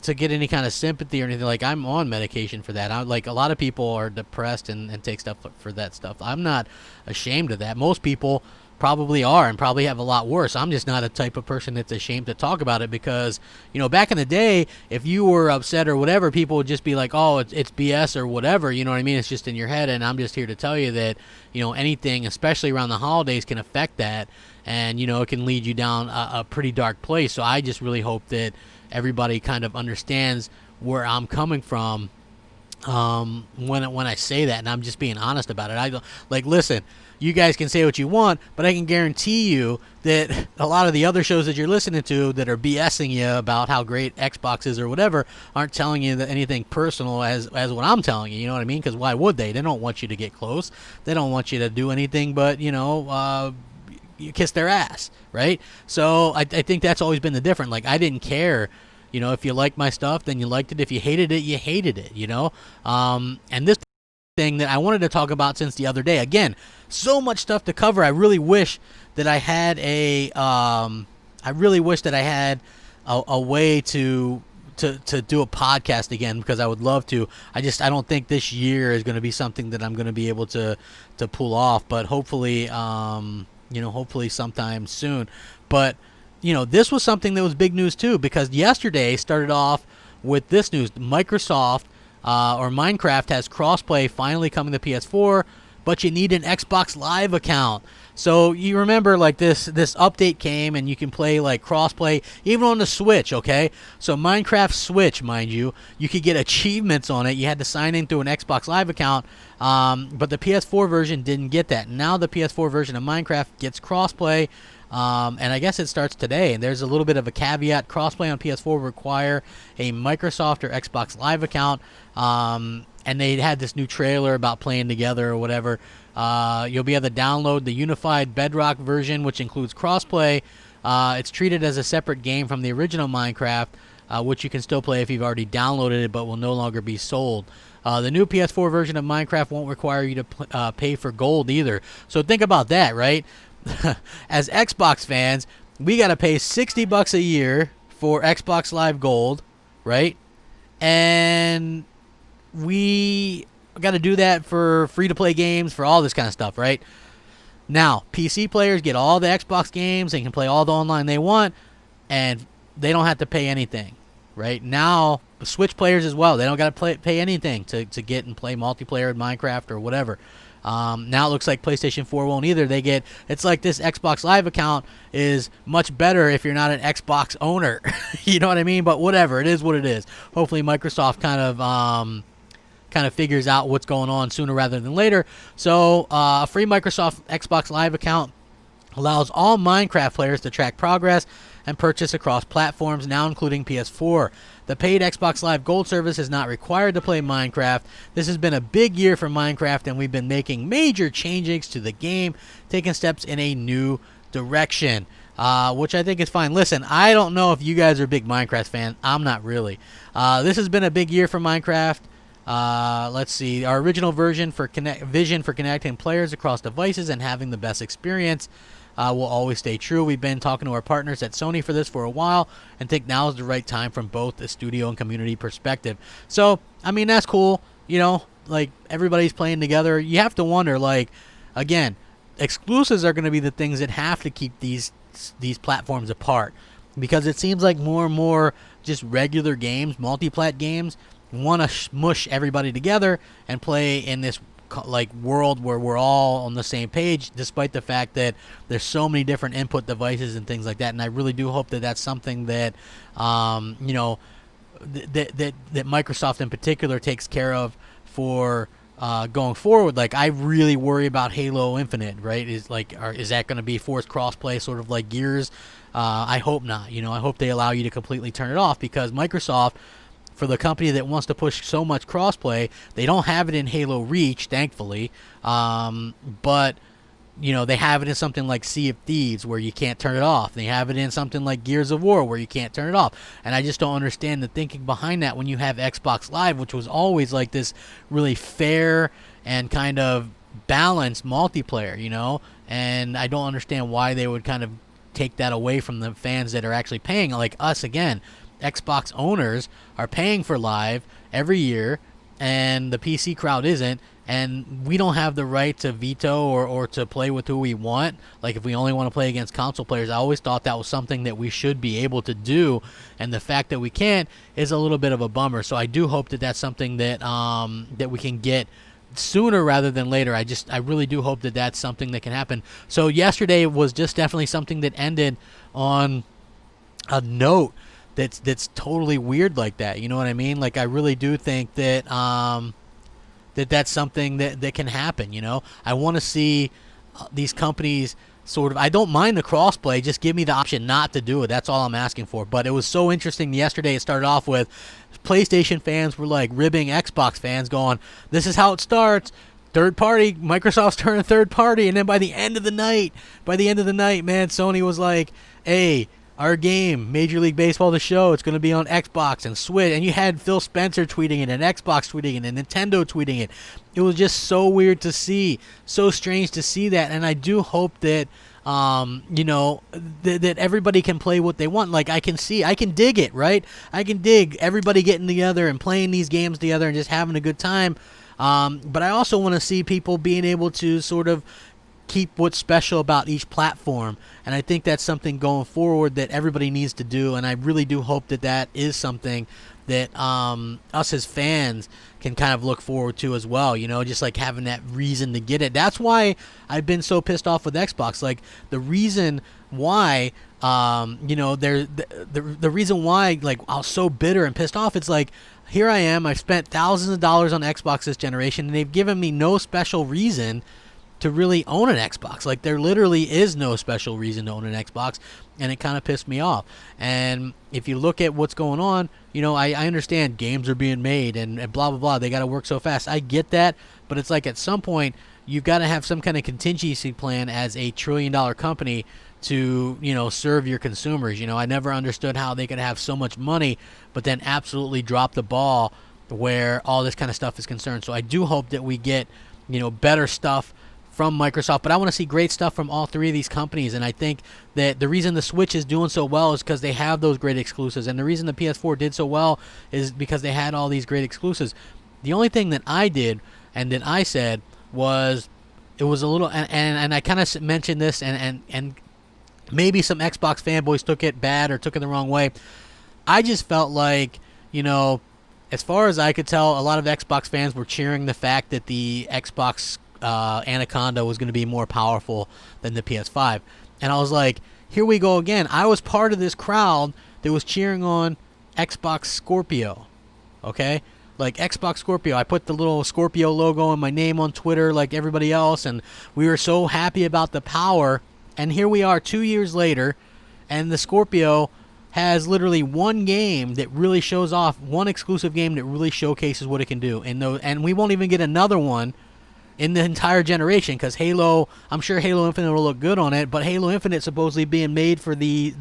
to get any kind of sympathy or anything. Like, I'm on medication for that. Like, a lot of people are depressed and take stuff for that stuff. I'm not ashamed of that. Most people probably are and probably have a lot worse. I'm just not a type of person that's ashamed to talk about it, because, you know, back in the day, if you were upset or whatever, people would just be like, oh, it's BS or whatever, you know what I mean? It's just in your head. And I'm just here to tell you that, you know, anything, especially around the holidays, can affect that, and, you know, it can lead you down a pretty dark place. So I just really hope that everybody kind of understands where I'm coming from when I say that, and I'm just being honest about it. I don't, like, listen, you guys can say what you want, but I can guarantee you that a lot of the other shows that you're listening to that are BSing you about how great Xbox is or whatever aren't telling you that anything personal as what I'm telling you. You know what I mean? Because why would they? They don't want you to get close. They don't want you to do anything but, you know, you kiss their ass, right? So I think that's always been the difference. Like, I didn't care, you know, if you liked my stuff, then you liked it. If you hated it, you hated it, you know? And this thing that I wanted to talk about since the other day, again, so much stuff to cover. I really wish that I had a way to do a podcast again, because I would love to. I don't think this year is going to be something that I'm going to be able to pull off, but hopefully, you know, hopefully sometime soon. But, you know, this was something that was big news too, because yesterday started off with this news. Microsoft or Minecraft has crossplay finally coming to PS4, but you need an Xbox Live account. So you remember, like, this update came and you can play, like, crossplay even on the Switch, okay? So Minecraft Switch, mind you, you could get achievements on it. You had to sign in through an Xbox Live account, but the PS4 version didn't get that. Now the PS4 version of Minecraft gets crossplay, and I guess it starts today. And there's a little bit of a caveat. Crossplay on PS4 will require a Microsoft or Xbox Live account, and they had this new trailer about playing together or whatever. You'll be able to download the unified Bedrock version, which includes crossplay. It's treated as a separate game from the original Minecraft, which you can still play if you've already downloaded it, but will no longer be sold. The new PS4 version of Minecraft won't require you to pay for gold either. So think about that, right? As Xbox fans, we got to pay $60 a year for Xbox Live Gold, right? And we got to do that for free-to-play games, for all this kind of stuff, right? Now, PC players get all the Xbox games and can play all the online they want, and they don't have to pay anything, right? Now, Switch players as well, they don't got to pay anything to get and play multiplayer in Minecraft or whatever. Now it looks like PlayStation 4 won't either. It's like this Xbox Live account is much better if you're not an Xbox owner. You know what I mean? But whatever, it is what it is. Hopefully Microsoft kind of figures out what's going on sooner rather than later. So a free Microsoft Xbox Live account allows all Minecraft players to track progress and purchase across platforms, now including PS4. The paid Xbox Live Gold service is not required to play Minecraft. This has been a big year for Minecraft, and we've been making major changes to the game, taking steps in a new direction, which I think is fine. Listen, I don't know if you guys are big Minecraft fans. I'm not really. This has been a big year for Minecraft. Let's see. Our original vision for connecting players across devices and having the best experience will always stay true. We've been talking to our partners at Sony for this for a while and think now is the right time from both the studio and community perspective. So, I mean, that's cool. You know, like, everybody's playing together. You have to wonder, like, again, exclusives are going to be the things that have to keep these platforms apart, because it seems like more and more just regular games, multi-plat games, want to smush everybody together and play in this like world where we're all on the same page, despite the fact that there's so many different input devices and things like that. And I really do hope that that's something that you know, that Microsoft in particular takes care of for going forward. Like, I really worry about Halo Infinite, right? Is that going to be forced crossplay, sort of like Gears? I hope not. I hope they allow you to completely turn it off, because Microsoft, for the company that wants to push so much crossplay, they don't have it in Halo Reach, thankfully. But they have it in something like Sea of Thieves, where you can't turn it off. They have it in something like Gears of War, where you can't turn it off. And I just don't understand the thinking behind that when you have Xbox Live, which was always like this really fair and kind of balanced multiplayer, And I don't understand why they would kind of take that away from the fans that are actually paying. Like us, again, Xbox owners are paying for Live every year, and the PC crowd isn't. And we don't have the right to veto or to play with who we want. Like, if we only want to play against console players, I always thought that was something that we should be able to do. And the fact that we can't is a little bit of a bummer. So I do hope that that's something that that we can get sooner rather than later. I really do hope that that's something that can happen. So yesterday was just definitely something that ended on a note that's totally weird like that. You know what I mean? Like, I really do think that that's something that can happen. I want to see these companies sort of, I don't mind the crossplay, just give me the option not to do it. That's all I'm asking for. But it was so interesting yesterday. It started off with PlayStation fans were like ribbing Xbox fans, going, this is how it starts, third party, Microsoft's turning third party. And then by the end of the night, man, Sony was like, hey, our game, Major League Baseball The Show, it's going to be on Xbox and Switch. And you had Phil Spencer tweeting it, and Xbox tweeting it, and Nintendo tweeting it. It was just so weird to see, so strange to see that. And I do hope that, that everybody can play what they want. Like, I can dig it, right? I can dig everybody getting together and playing these games together and just having a good time. But I also want to see people being able to sort of keep what's special about each platform, and I think that's something going forward that everybody needs to do, and I really do hope that that is something that us as fans can kind of look forward to as well, just like having that reason to get it. That's why I've been so pissed off with Xbox. Like, the reason why the reason why, like, I was so bitter and pissed off, it's like, here I am, I've spent thousands of dollars on Xbox this generation, and they've given me no special reason to really own an Xbox. Like, there literally is no special reason to own an Xbox, and it kind of pissed me off. And if you look at what's going on, I understand games are being made and blah, blah, blah. They got to work so fast. I get that, but it's like, at some point, you've got to have some kind of contingency plan as a $1 trillion company to, serve your consumers. I never understood how they could have so much money, but then absolutely drop the ball where all this kind of stuff is concerned. So I do hope that we get, better stuff from Microsoft, but I want to see great stuff from all three of these companies. And I think that the reason the Switch is doing so well is because they have those great exclusives, and the reason the PS4 did so well is because they had all these great exclusives. The only thing that I did and that I said was, it was a little, and I kind of mentioned this, and maybe some Xbox fanboys took it bad or took it the wrong way. I just felt like, as far as I could tell, a lot of Xbox fans were cheering the fact that the Xbox Anaconda was going to be more powerful than the PS5. And I was like, here we go again. I was part of this crowd that was cheering on Xbox Scorpio. Okay? Like, Xbox Scorpio. I put the little Scorpio logo and my name on Twitter like everybody else, and we were so happy about the power. And here we are 2 years later, and the Scorpio has literally one game that really shows off, one exclusive game that really showcases what it can do. And we won't even get another one in the entire generation, because Halo, I'm sure Halo Infinite will look good on it, but Halo Infinite supposedly being made for the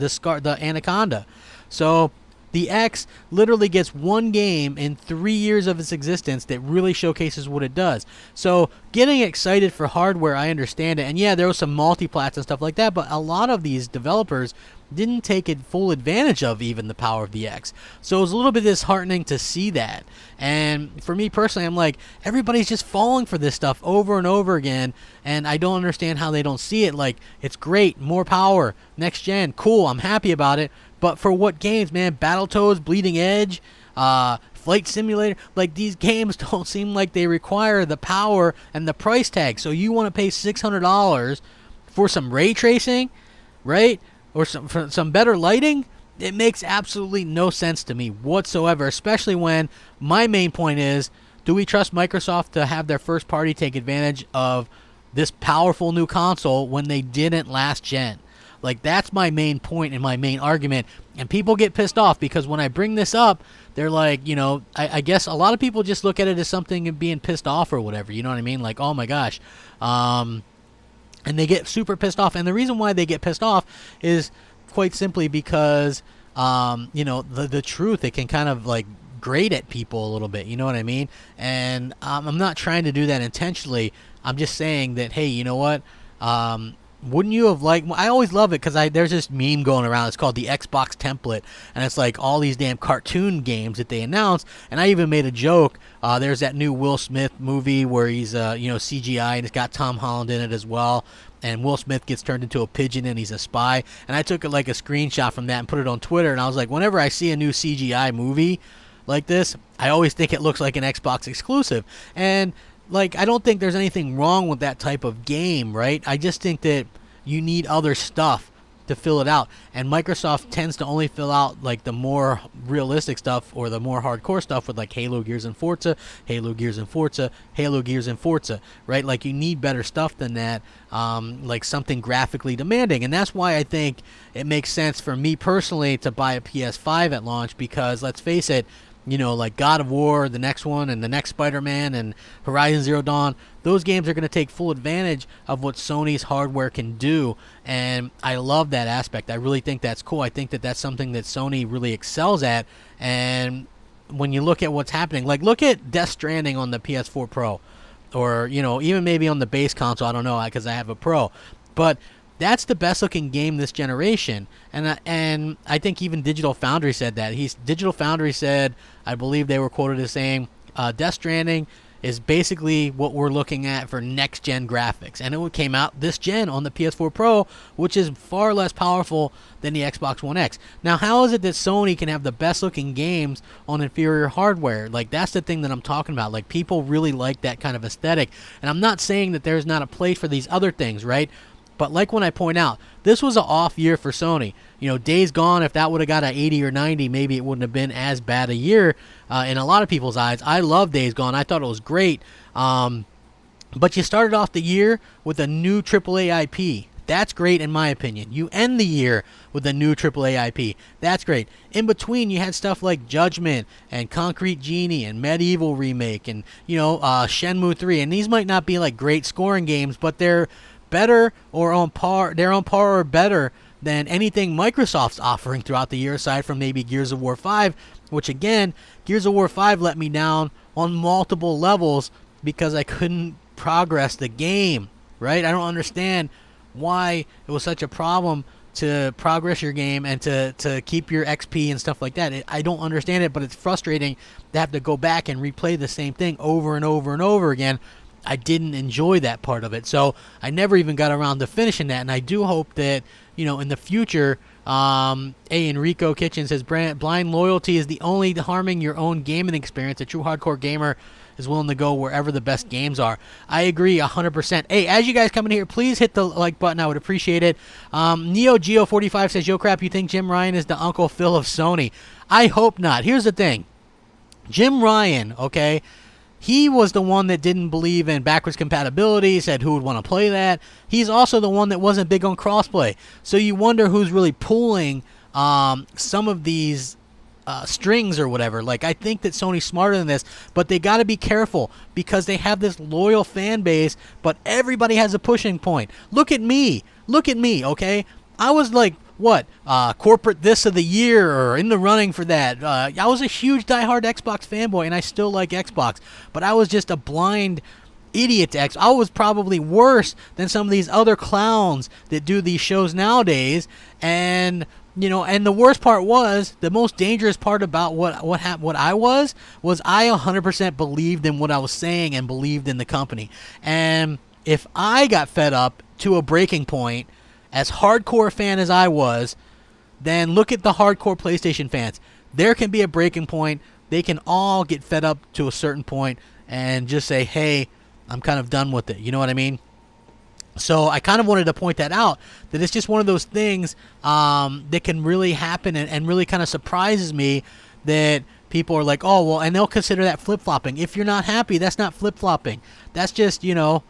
Anaconda. So the X literally gets one game in 3 years of its existence that really showcases what it does. So getting excited for hardware, I understand it. And yeah, there was some multiplats and stuff like that, but a lot of these developers didn't take full advantage of even the power of the X. So it was a little bit disheartening to see that. And for me personally, I'm like, everybody's just falling for this stuff over and over again, and I don't understand how they don't see it. Like, it's great, more power, next gen, cool, I'm happy about it, but for what games, man? Battletoads, Bleeding Edge, Flight Simulator, like, these games don't seem like they require the power and the price tag. So you want to pay $600 for some ray tracing, right? Or some better lighting? It makes absolutely no sense to me whatsoever, especially when my main point is, Do we trust Microsoft to have their first party take advantage of this powerful new console when they didn't last gen? Like, that's my main point and my main argument. And people get pissed off because when I bring this up, they're like, you know, I guess a lot of people just look at it as something of being pissed off or whatever. You know what I mean? Like, oh my gosh. And they get super pissed off. And the reason why they get pissed off is quite simply because, you know, the truth, it can kind of like grate at people a little bit. You know what I mean? And I'm not trying to do that intentionally. I'm just saying that, hey, you know what? Wouldn't you have liked... I always love it because there's this meme going around. It's called the Xbox template. And it's like all these damn cartoon games that they announce. And I even made a joke. There's that new Will Smith movie where he's, you know, CGI. And it's got Tom Holland in it as well. And Will Smith gets turned into a pigeon and he's a spy. And I took like a screenshot from that and put it on Twitter. And I was like, whenever I see a new CGI movie like this, I always think it looks like an Xbox exclusive. And... like, I don't think there's anything wrong with that type of game, right? I just think that you need other stuff to fill it out. And Microsoft tends to only fill out, like, the more realistic stuff or the more hardcore stuff with, like, Halo, Gears, and Forza, Halo, Gears, and Forza, Halo, Gears, and Forza, right? Like, you need better stuff than that, like something graphically demanding. And that's why I think it makes sense for me personally to buy a PS5 at launch because, let's face it, you know, like God of War, the next one, and the next Spider-Man, and Horizon Zero Dawn, those games are going to take full advantage of what Sony's hardware can do, and I love that aspect. I really think that's cool. I think that that's something that Sony really excels at, and when you look at what's happening, like look at Death Stranding on the PS4 Pro, or, you know, even maybe on the base console, I don't know, because I have a Pro, but that's the best looking game this generation, and I think even Digital Foundry said that. Digital Foundry said, I believe they were quoted as saying, Death Stranding is basically what we're looking at for next gen graphics, and it came out this gen on the PS4 Pro, which is far less powerful than the Xbox One X. Now, how is it that Sony can have the best looking games on inferior hardware? Like, that's the thing that I'm talking about. Like, people really like that kind of aesthetic, and I'm not saying that there's not a place for these other things, right? But like when I point out, this was an off year for Sony. You know, Days Gone, if that would have got an 80 or 90, maybe it wouldn't have been as bad a year in a lot of people's eyes. I love Days Gone. I thought it was great. But you started off the year with a new AAA IP. That's great in my opinion. You end the year with a new AAA IP. That's great. In between, you had stuff like Judgment and Concrete Genie and Medieval Remake and, you know, Shenmue 3. And these might not be like great scoring games, but they're better or on par. They're on par or better than anything Microsoft's offering throughout the year, aside from maybe Gears of War 5, which again, Gears of War 5 let me down on multiple levels because I couldn't progress the game, right? I don't understand why it was such a problem to progress your game and to keep your XP and stuff like that. I don't understand it, but it's frustrating to have to go back and replay the same thing over and over and over again. I didn't enjoy that part of it, so I never even got around to finishing that, and I do hope that, you know, in the future, Enrico Kitchen says, blind loyalty is the only harming your own gaming experience. A true hardcore gamer is willing to go wherever the best games are. I agree 100%. Hey, as you guys come in here, please hit the like button. I would appreciate it. Neo Geo 45 says, yo crap, you think Jim Ryan is the Uncle Phil of Sony? I hope not. Here's the thing. Jim Ryan, okay, he was the one that didn't believe in backwards compatibility, said who would want to play that. He's also the one that wasn't big on crossplay. So you wonder who's really pulling some of these strings or whatever. Like, I think that Sony's smarter than this, but they got to be careful because they have this loyal fan base, but everybody has a pushing point. Look at me, okay? I was like, what, corporate this of the year or in the running for that. I was a huge diehard Xbox fanboy, and I still like Xbox, but I was just a blind idiot to Xbox. I was probably worse than some of these other clowns that do these shows nowadays, and you know, and the worst part was, the most dangerous part about what I was I 100% believed in what I was saying and believed in the company. And if I got fed up to a breaking point, as hardcore a fan as I was, then look at the hardcore PlayStation fans. There can be a breaking point. They can all get fed up to a certain point and just say, hey, I'm kind of done with it. You know what I mean? So I kind of wanted to point that out, that it's just one of those things that can really happen and really kind of surprises me that, people are like, oh, well, and they'll consider that flip-flopping. If you're not happy, that's not flip-flopping. That's just, that's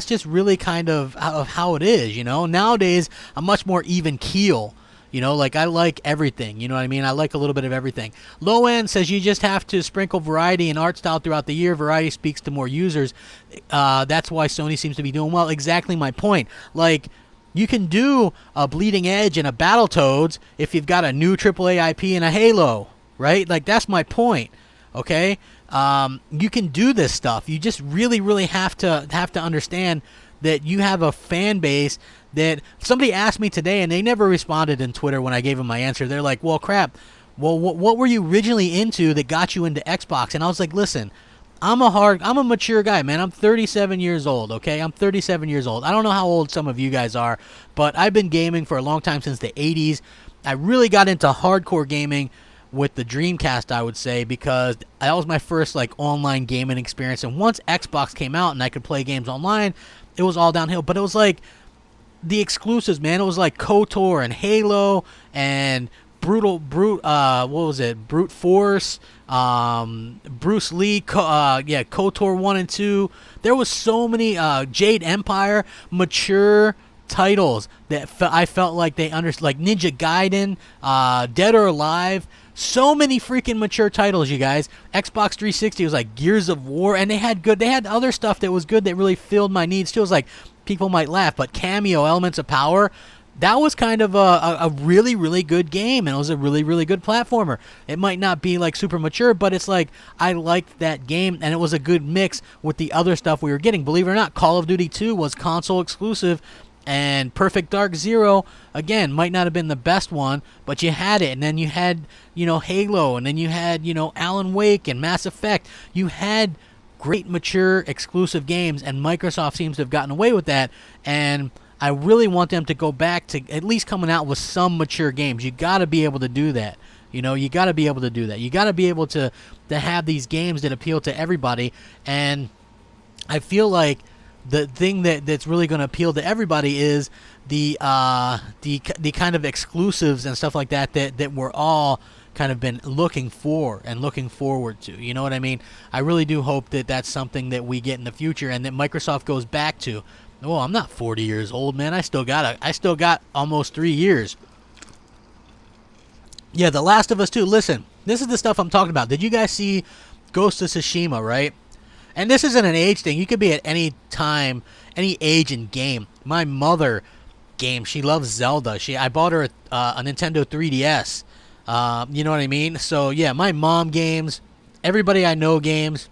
just really kind of how it is, Nowadays, a much more even keel. Like I like everything. You know what I mean? I like a little bit of everything. Low End says you just have to sprinkle variety and art style throughout the year. Variety speaks to more users. That's why Sony seems to be doing well. Exactly my point. Like, you can do a Bleeding Edge and a Battletoads if you've got a new AAA IP and a Halo, right? Like, that's my point. Okay? You can do this stuff. You just really, really have to understand that you have a fan base that somebody asked me today, and they never responded in Twitter when I gave them my answer. They're like, well, crap. Well, what were you originally into that got you into Xbox? And I was like, listen, I'm a mature guy, man. I'm 37 years old, okay? I'm 37 years old. I don't know how old some of you guys are, but I've been gaming for a long time, since the 80s. I really got into hardcore gaming with the Dreamcast, I would say, because that was my first online gaming experience. And once Xbox came out and I could play games online, it was all downhill. But it was like the exclusives, man. It was like KOTOR and Halo and Brute Force, Bruce Lee, KOTOR 1 and 2. There was so many Jade Empire, mature titles that I felt like they understood, like Ninja Gaiden, Dead or Alive. So many freaking mature titles, you guys. Xbox 360 was like Gears of War, and they had other stuff that was good that really filled my needs too. It was like, people might laugh, but Cameo, Elements of Power, that was kind of a really, really good game, and it was a really, really good platformer. It might not be like super mature, but it's like, I liked that game, and it was a good mix with the other stuff we were getting. Believe it or not, Call of Duty 2 was console exclusive, and Perfect Dark Zero, again, might not have been the best one, but you had it. And then you had, Halo, and then you had, Alan Wake and Mass Effect. You had great, mature, exclusive games, and Microsoft seems to have gotten away with that. And I really want them to go back to at least coming out with some mature games. You got to be able to do that. You got to be able to do that. You got to be able to have these games that appeal to everybody. And I feel like the thing that's really going to appeal to everybody is the kind of exclusives and stuff like that we're all kind of been looking for and looking forward to. You know what I mean? I really do hope that that's something that we get in the future, and that Microsoft goes back to. Oh, I'm not 40 years old, man. I still got almost 3 years. Yeah, The Last of Us 2. Listen, this is the stuff I'm talking about. Did you guys see Ghost of Tsushima, right? And this isn't an age thing. You could be at any time, any age and game. My mother games. She loves Zelda. I bought her a Nintendo 3DS. You know what I mean? So, yeah, my mom games. Everybody I know games.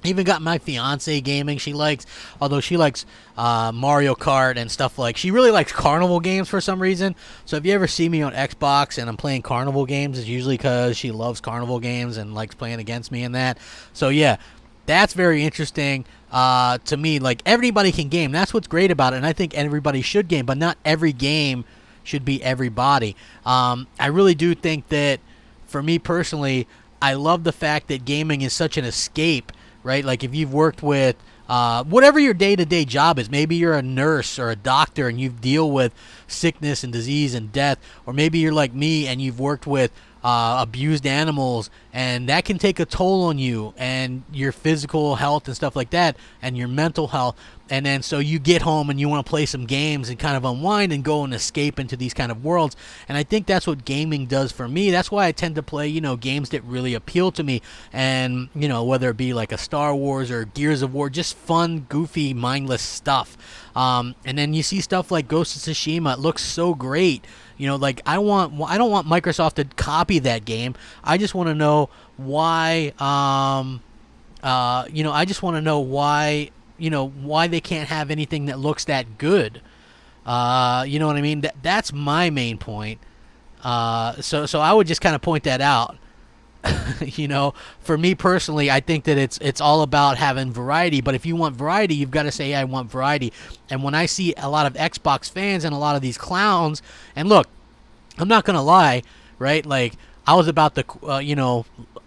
Even got my fiance gaming. She likes Mario Kart and stuff like. She really likes carnival games for some reason. So if you ever see me on Xbox and I'm playing carnival games, it's usually because she loves carnival games and likes playing against me in that. So, yeah. That's very interesting to me. Like, everybody can game. That's what's great about it, and I think everybody should game, but not every game should be everybody. I really do think that, for me personally, I love the fact that gaming is such an escape, right? Like, if you've worked with whatever your day-to-day job is, maybe you're a nurse or a doctor and you deal with sickness and disease and death, or maybe you're like me and you've worked with abused animals, and that can take a toll on you and your physical health and stuff like that, and your mental health. And then so you get home and you want to play some games and kind of unwind and go and escape into these kind of worlds. And I think that's what gaming does for me. That's why I tend to play, games that really appeal to me. And, whether it be like a Star Wars or Gears of War, just fun, goofy, mindless stuff. And then you see stuff like Ghost of Tsushima. It looks so great. I don't want Microsoft to copy that game. I just want to know why. I just want to know why. Why they can't have anything that looks that good. You know what I mean? That's my main point. So I would just kind of point that out. For me personally, I think that it's all about having variety. But if you want variety, you've got to say, I want variety. And when I see a lot of Xbox fans and a lot of these clowns, and look, I'm not going to lie, right? Like, I was about to,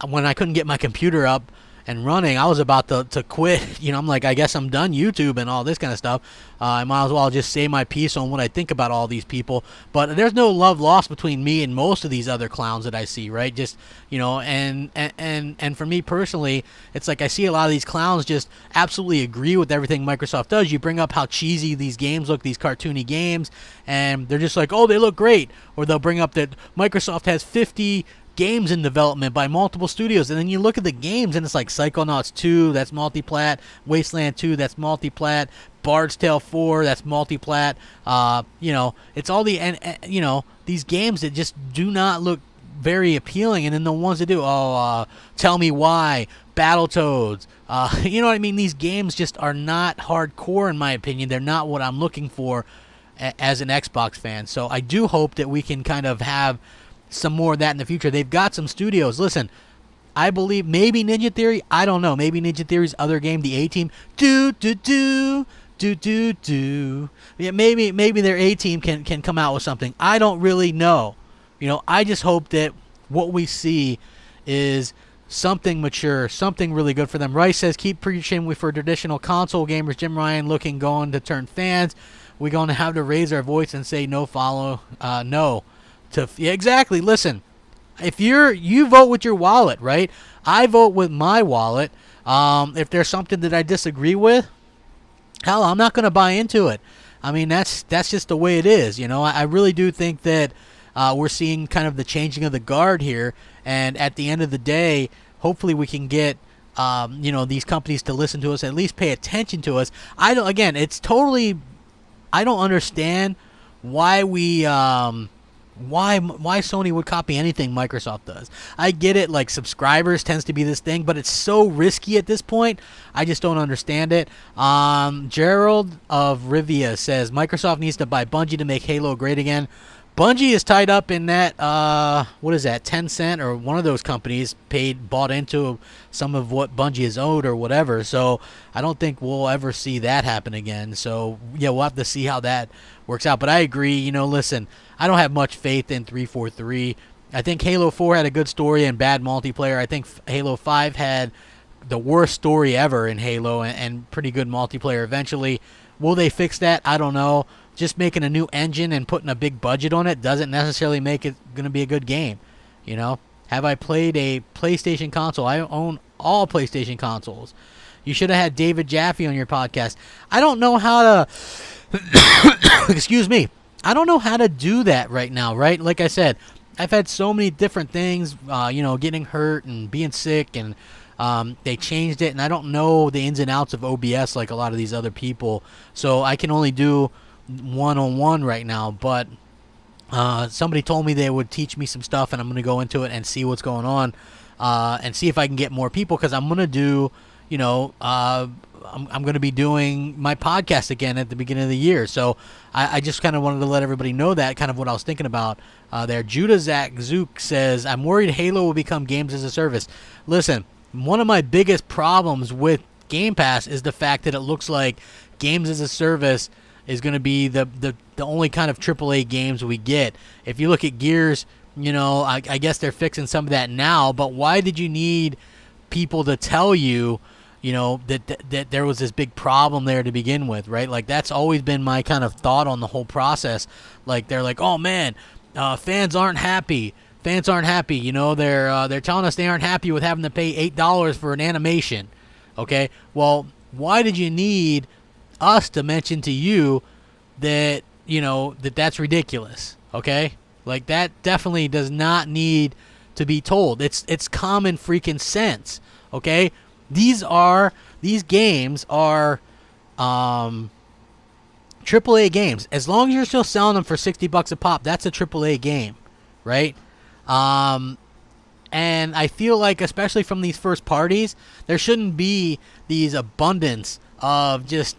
when I couldn't get my computer up, and running, I was about to quit. I'm like, I guess I'm done YouTube and all this kind of stuff. I might as well just say my piece on what I think about all these people. But there's no love lost between me and most of these other clowns that I see, right? Just, and for me personally, it's like I see a lot of these clowns just absolutely agree with everything Microsoft does. You bring up how cheesy these games look, these cartoony games, and they're just like, oh, they look great. Or they'll bring up that Microsoft has 50 games in development by multiple studios, and then you look at the games and it's like Psychonauts 2, that's multiplat, Wasteland 2, that's multiplat, Bard's Tale 4, that's multiplat. It's all these games that just do not look very appealing, and then the ones that do, Tell Me Why, Battletoads, you know what I mean? These games just are not hardcore in my opinion. They're not what I'm looking for as an Xbox fan. So I do hope that we can kind of have some more of that in the future. They've got some studios. Listen, I believe maybe Ninja Theory. I don't know. Maybe Ninja Theory's other game, the A-Team. Yeah, maybe their A-Team can come out with something. I don't really know. I just hope that what we see is something mature, something really good for them. Rice says, keep preaching for traditional console gamers. Jim Ryan going to turn fans. We're going to have to raise our voice and say no. Yeah, exactly. Listen, if you vote with your wallet, right? I vote with my wallet. If there's something that I disagree with, hell, I'm not going to buy into it. I mean, that's just the way it is. I really do think that we're seeing kind of the changing of the guard here, and at the end of the day, hopefully we can get these companies to listen to us, at least pay attention to us. I don't understand why why Sony would copy anything Microsoft does. I get it, like subscribers tends to be this thing, but it's so risky at this point. I just don't understand it. Gerald of Rivia says Microsoft needs to buy Bungie to make Halo great again. Bungie is tied up in that, what is that, Tencent or one of those companies bought into some of what Bungie is owed or whatever. So I don't think we'll ever see that happen again. So, yeah, we'll have to see how that works out. But I agree, listen, I don't have much faith in 343. I think Halo 4 had a good story and bad multiplayer. I think Halo 5 had the worst story ever in Halo and pretty good multiplayer eventually. Will they fix that? I don't know. Just making a new engine and putting a big budget on it doesn't necessarily make it going to be a good game. Have I played a PlayStation console? I own all PlayStation consoles. You should have had David Jaffe on your podcast. I don't know how to excuse me. I don't know how to do that right now, right? Like I said, I've had so many different things, getting hurt and being sick, and they changed it, and I don't know the ins and outs of OBS like a lot of these other people. So I can only do one-on-one right now, but somebody told me they would teach me some stuff, and I'm going to go into it and see what's going on, and see if I can get more people, because I'm going to do, I'm going to be doing my podcast again at the beginning of the year. So I just kind of wanted to let everybody know that, kind of what I was thinking about there. Judah Zach Zook says, I'm worried Halo will become games as a service. Listen, one of my biggest problems with Game Pass is the fact that it looks like games as a service is going to be the only kind of AAA games we get. If you look at Gears, I guess they're fixing some of that now, but why did you need people to tell you, that there was this big problem there to begin with, right? Like, that's always been my kind of thought on the whole process. Like, they're like, oh man, fans aren't happy. They're telling us they aren't happy with having to pay $8 for an animation. Okay, well, why did you need us to mention to you that that's ridiculous? Okay, like, that definitely does not need to be told. It's common freaking sense. Okay, these games are AAA games. As long as you're still selling them for $60 a pop, that's a AAA game, right? And I feel like, especially from these first parties, there shouldn't be these abundance of just,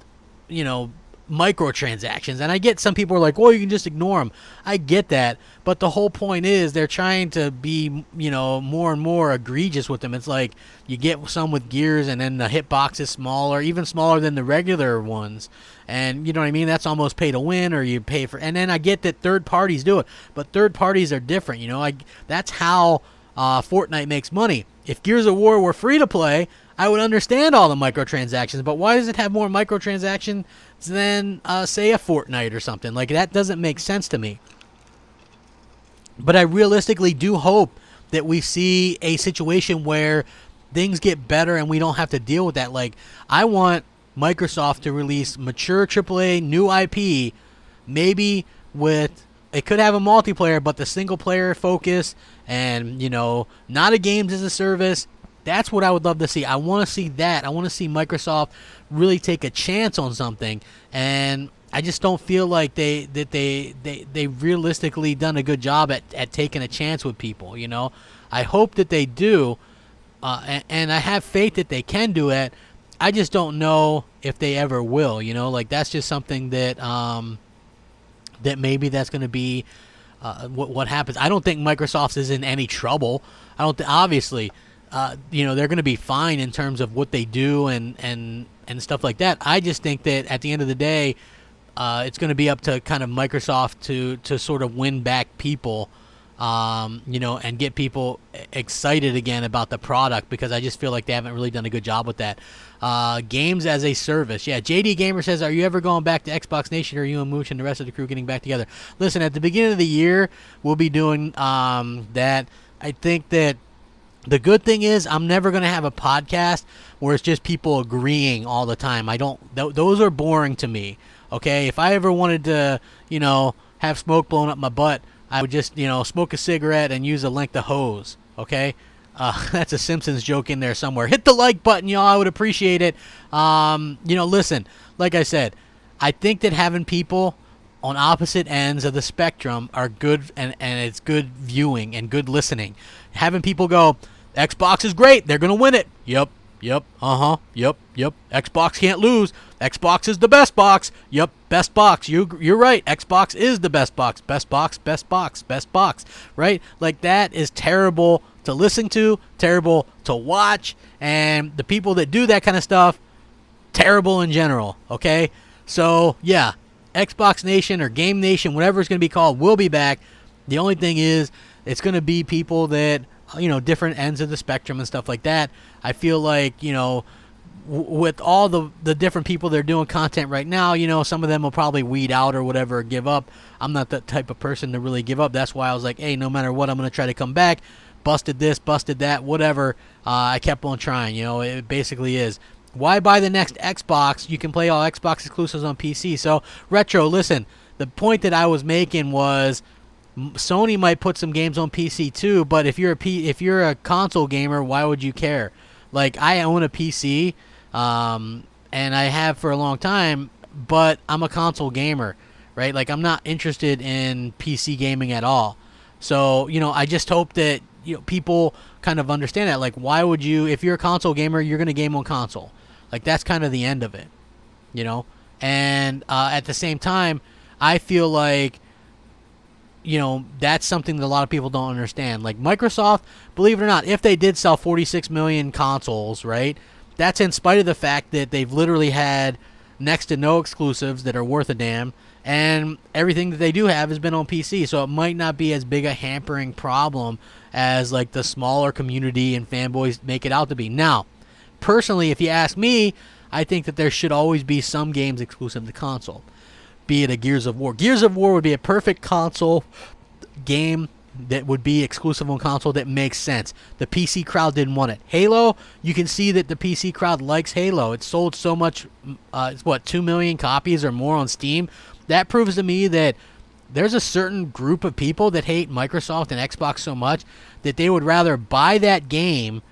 microtransactions. And I get some people are like, well, you can just ignore them. I get that. But the whole point is they're trying to be, more and more egregious with them. It's like you get some with Gears, and then the hitbox is smaller, even smaller than the regular ones. And you know what I mean? That's almost pay to win, or you pay for. And then I get that third parties do it, but third parties are different. That's how Fortnite makes money. If Gears of War were free to play, I would understand all the microtransactions, but why does it have more microtransactions than, say, a Fortnite or something? Like, that doesn't make sense to me. But I realistically do hope that we see a situation where things get better and we don't have to deal with that. Like, I want Microsoft to release mature AAA new IP, maybe with, it could have a multiplayer, but the single player focus and, you know, not a games as a service. That's what I would love to see. I want to see that. I want to see Microsoft really take a chance on something, and I just don't feel like they realistically done a good job at taking a chance with people. You know, I hope that they do, and I have faith that they can do it. I just don't know if they ever will. You know, like that's just something that that maybe that's going to be what happens. I don't think Microsoft is in any trouble. I don't. Obviously. You know, they're going to be fine in terms of what they do and stuff like that. I just think that at the end of the day, it's going to be up to kind of Microsoft to sort of win back people, you know, and get people excited again about the product, because I just feel like they haven't really done a good job with that. Games as a service. Yeah, JD Gamer says, are you ever going back to Xbox Nation, or are you and Mooch and the rest of the crew getting back together? Listen, at the beginning of the year, we'll be doing that. I think that the good thing is I'm never going to have a podcast where it's just people agreeing all the time. I don't, those are boring to me. Okay. If I ever wanted to, you know, have smoke blowing up my butt, I would just, you know, smoke a cigarette and use a length of hose. Okay. That's a Simpsons joke in there somewhere. Hit the like button, y'all. I would appreciate it. You know, listen, like I said, I think that having people on opposite ends of the spectrum are good, and it's good viewing and good listening. Having people go, Xbox is great, they're going to win it. Yep, uh-huh, yep. Xbox can't lose. Xbox is the best box. Yep, best box. You're right. Xbox is the best box. Best box, right? Like, that is terrible to listen to, terrible to watch, and the people that do that kind of stuff, terrible in general, okay? So, yeah, Xbox Nation or Game Nation, whatever it's going to be called, will be back. The only thing is, it's going to be people that, you know, different ends of the spectrum and stuff like that. I feel like, you know, with all the different people that are doing content right now, you know, some of them will probably weed out or whatever, or give up. I'm not that type of person to really give up. That's why I was like, hey, no matter what, I'm going to try to come back. Busted this, busted that, whatever. I kept on trying, you know. It basically is. Why buy the next Xbox? You can play all Xbox exclusives on PC. So, Retro, listen, the point that I was making was, Sony might put some games on PC too, but if you're a console gamer, why would you care? Like, I own a PC, and I have for a long time, but I'm a console gamer, right? Like, I'm not interested in PC gaming at all. So, you know, I just hope that, you know, people kind of understand that. Like, why would you, if you're a console gamer, you're going to game on console. Like, that's kind of the end of it, you know? And at the same time, I feel like, you know, that's something that a lot of people don't understand. Like, Microsoft, believe it or not, if they did sell 46 million consoles, right, that's in spite of the fact that they've literally had next to no exclusives that are worth a damn, and everything that they do have has been on PC, so it might not be as big a hampering problem as, like, the smaller community and fanboys make it out to be. Now, personally, if you ask me, I think that there should always be some games exclusive to console. Be it a Gears of War. Gears of War would be a perfect console game that would be exclusive on console that makes sense. The PC crowd didn't want it. Halo, you can see that the PC crowd likes Halo. It sold so much, it's what, 2 million copies or more on Steam. That proves to me that there's a certain group of people that hate Microsoft and Xbox so much that they would rather buy that game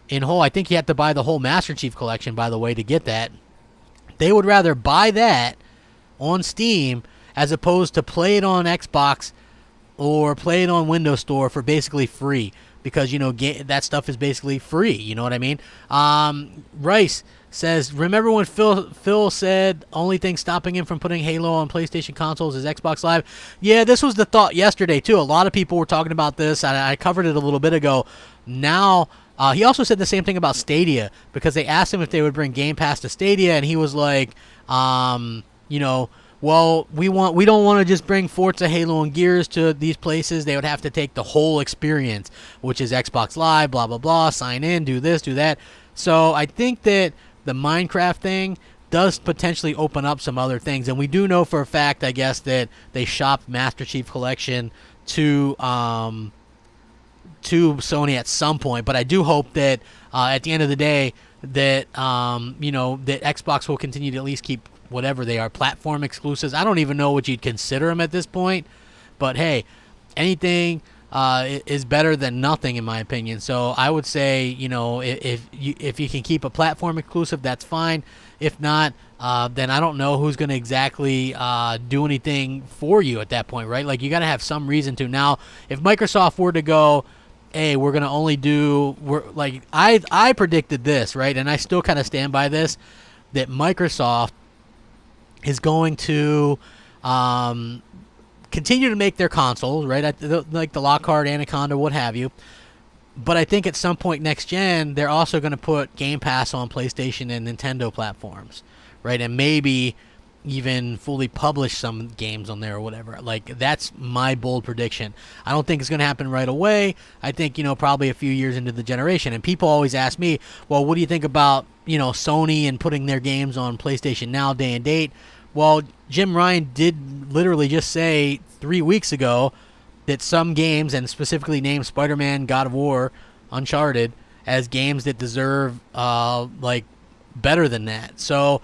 in whole. I think you have to buy the whole Master Chief Collection, by the way, to get that. They would rather buy that on Steam as opposed to play it on Xbox or play it on Windows Store for basically free, because, you know, that stuff is basically free, you know what I mean? Rice says, remember when Phil said only thing stopping him from putting Halo on PlayStation consoles is Xbox Live? Yeah, this was the thought yesterday too. A lot of people were talking about this. I covered it a little bit ago. Now, he also said the same thing about Stadia, because they asked him if they would bring Game Pass to Stadia, and he was like, you know, well, we don't want to just bring Forza, Halo, and Gears to these places. They would have to take the whole experience, which is Xbox Live, blah, blah, blah, sign in, do this, do that. So I think that the Minecraft thing does potentially open up some other things, and we do know for a fact, I guess, that they shopped Master Chief Collection to Sony at some point. But I do hope that at the end of the day that that Xbox will continue to at least keep whatever they are, platform exclusives. I don't even know what you'd consider them at this point, but hey, anything is better than nothing in my opinion. So I would say, if you can keep a platform exclusive, that's fine. If not, then I don't know who's going to exactly do anything for you at that point, right? Like, you got to have some reason to. Now, if Microsoft were to go, hey, we're going to only do, I predicted this, right? And I still kind of stand by this, that Microsoft is going to continue to make their consoles, right? Like the Lockhart, Anaconda, what have you. But I think at some point next gen, they're also going to put Game Pass on PlayStation and Nintendo platforms, right? And maybe even fully publish some games on there or whatever. Like, that's my bold prediction. I don't think it's going to happen right away. I think, probably a few years into the generation. And people always ask me, well, what do you think about, Sony and putting their games on PlayStation Now day and date? Well, Jim Ryan did literally just say 3 weeks ago that some games, and specifically named Spider-Man, God of War, Uncharted, as games that deserve better than that. So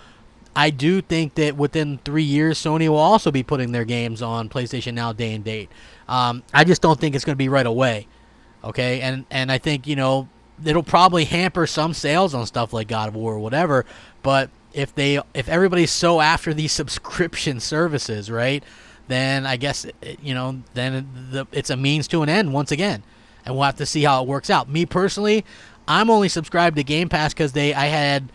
I do think that within 3 years, Sony will also be putting their games on PlayStation Now day and date. I just don't think it's going to be right away. Okay, and I think it'll probably hamper some sales on stuff like God of War or whatever. But if everybody's so after these subscription services, right, then I guess then it's a means to an end once again, and we'll have to see how it works out. Me personally, I'm only subscribed to Game Pass because I had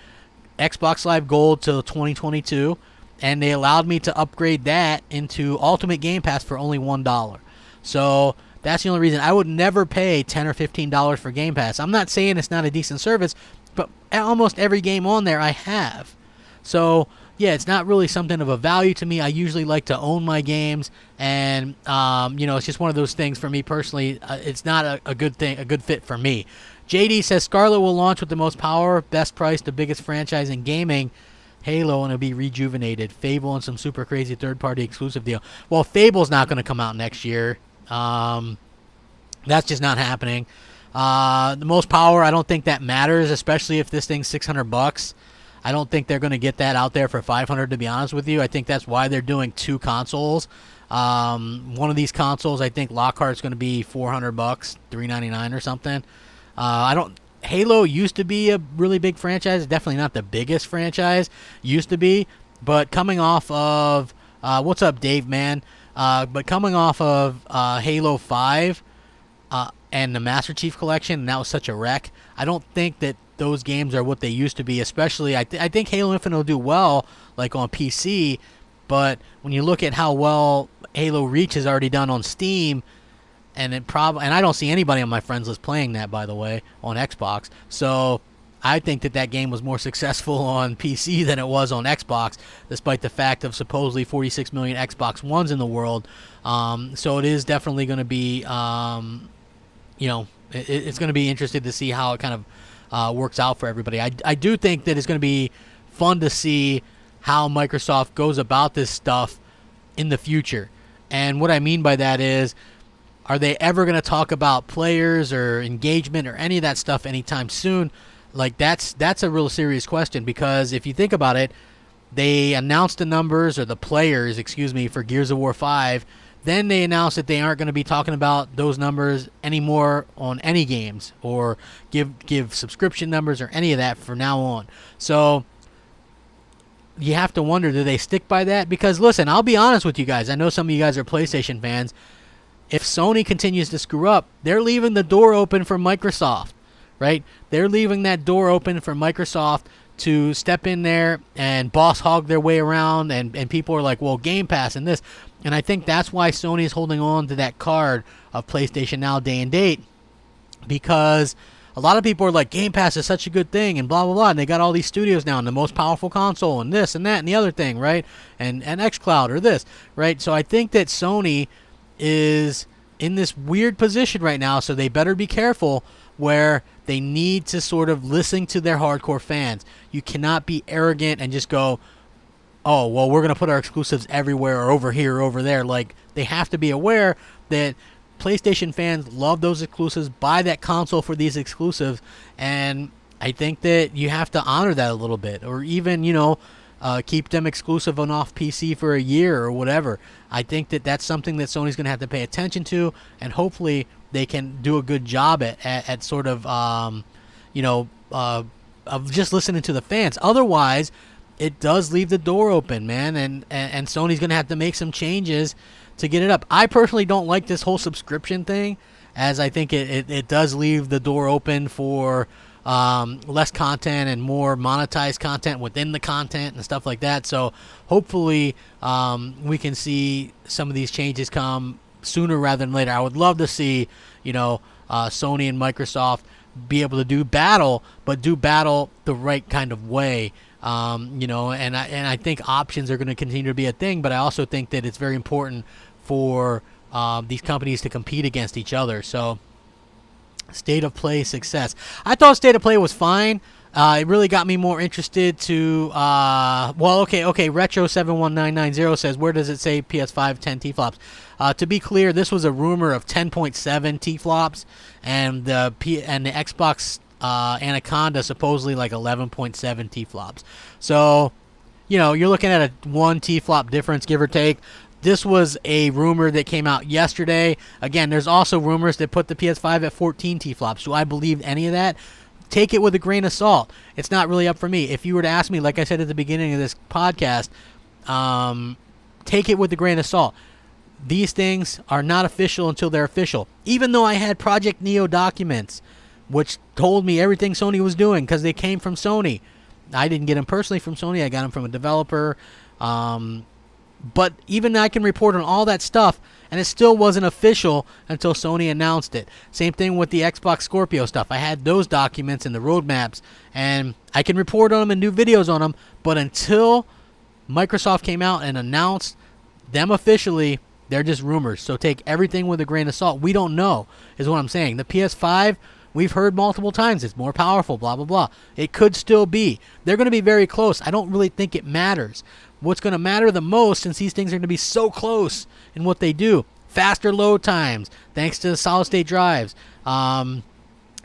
Xbox Live Gold till 2022, and they allowed me to upgrade that into Ultimate Game Pass for only $1. So that's the only reason. I would never pay $10 or $15 for Game Pass. I'm not saying it's not a decent service, but almost every game on there I have. So yeah, it's not really something of a value to me. I usually like to own my games, and it's just one of those things for me personally. It's not a good thing, a good fit for me. JD says Scarlett will launch with the most power, best price, the biggest franchise in gaming, Halo, and it'll be rejuvenated. Fable and some super crazy third-party exclusive deal. Well, Fable's not going to come out next year. That's just not happening. The most power, I don't think that matters, especially if this thing's $600. I don't think they're going to get that out there for $500, to be honest with you. I think that's why they're doing two consoles. One of these consoles, I think Lockhart's going to be $400, $399 or something. Halo used to be a really big franchise. Definitely not the biggest franchise. Used to be, but coming off of what's up, Dave, man? But coming off of Halo 5 and the Master Chief Collection, and that was such a wreck. I don't think that those games are what they used to be. Especially, I think Halo Infinite will do well, like on PC. But when you look at how well Halo Reach has already done on Steam, and I don't see anybody on my friends list playing that, by the way, on Xbox. So I think that game was more successful on PC than it was on Xbox, despite the fact of supposedly 46 million Xbox Ones in the world. So it is definitely going to be, it's going to be interesting to see how it kind of works out for everybody. I do think that it's going to be fun to see how Microsoft goes about this stuff in the future. And what I mean by that is, are they ever going to talk about players or engagement or any of that stuff anytime soon? Like, that's a real serious question, because if you think about it, they announced the numbers, or the players, for Gears of War 5. Then they announced that they aren't going to be talking about those numbers anymore on any games, or give subscription numbers or any of that from now on. So you have to wonder, do they stick by that? Because listen, I'll be honest with you guys. I know some of you guys are PlayStation fans. If Sony continues to screw up, they're leaving the door open for Microsoft, right? They're leaving that door open for Microsoft to step in there and boss hog their way around, and people are like, well, Game Pass and this. And I think that's why Sony is holding on to that card of PlayStation Now day and date, because a lot of people are like, Game Pass is such a good thing and blah, blah, blah. And they got all these studios now and the most powerful console and this and that and the other thing, right? And xCloud or this, right? So I think that Sony is in this weird position right now, so they better be careful, where they need to sort of listen to their hardcore fans. You cannot be arrogant and just go, oh, well, we're going to put our exclusives everywhere or over here or over there. Like, they have to be aware that PlayStation fans love those exclusives, buy that console for these exclusives, and I think that you have to honor that a little bit, or even, keep them exclusive on off PC for a year or whatever. I think that that's something that Sony's going to have to pay attention to, and hopefully they can do a good job at sort of, of just listening to the fans. Otherwise, it does leave the door open, man, and Sony's going to have to make some changes to get it up. I personally don't like this whole subscription thing, as I think it does leave the door open for less content and more monetized content within the content and stuff like that. So hopefully we can see some of these changes come sooner rather than later. I would love to see, Sony and Microsoft be able to do battle, but do battle the right kind of way. And I think options are going to continue to be a thing, but I also think that it's very important for these companies to compete against each other. So, State of Play success. I thought State of Play was fine. It really got me more interested to, Retro71990 says, where does it say PS5 10 T-flops? To be clear, this was a rumor of 10.7 T-flops, and the Xbox Anaconda supposedly like 11.7 T-flops. So, you're looking at a 1 T-flop difference, give or take. This was a rumor that came out yesterday. Again, there's also rumors that put the PS5 at 14 T-flops. Do I believe any of that? Take it with a grain of salt. It's not really up for me. If you were to ask me, like I said at the beginning of this podcast, take it with a grain of salt. These things are not official until they're official. Even though I had Project Neo documents, which told me everything Sony was doing because they came from Sony. I didn't get them personally from Sony. I got them from a developer. But even I can report on all that stuff, and it still wasn't official until Sony announced it. Same thing with the Xbox Scorpio stuff. I had those documents and the roadmaps, and I can report on them and do videos on them, but until Microsoft came out and announced them officially, they're just rumors. So take everything with a grain of salt. We don't know, is what I'm saying. The PS5, we've heard multiple times, it's more powerful, blah, blah, blah. It could still be. They're going to be very close. I don't really think it matters. What's going to matter the most, since these things are going to be so close in what they do, faster load times, thanks to the solid-state drives,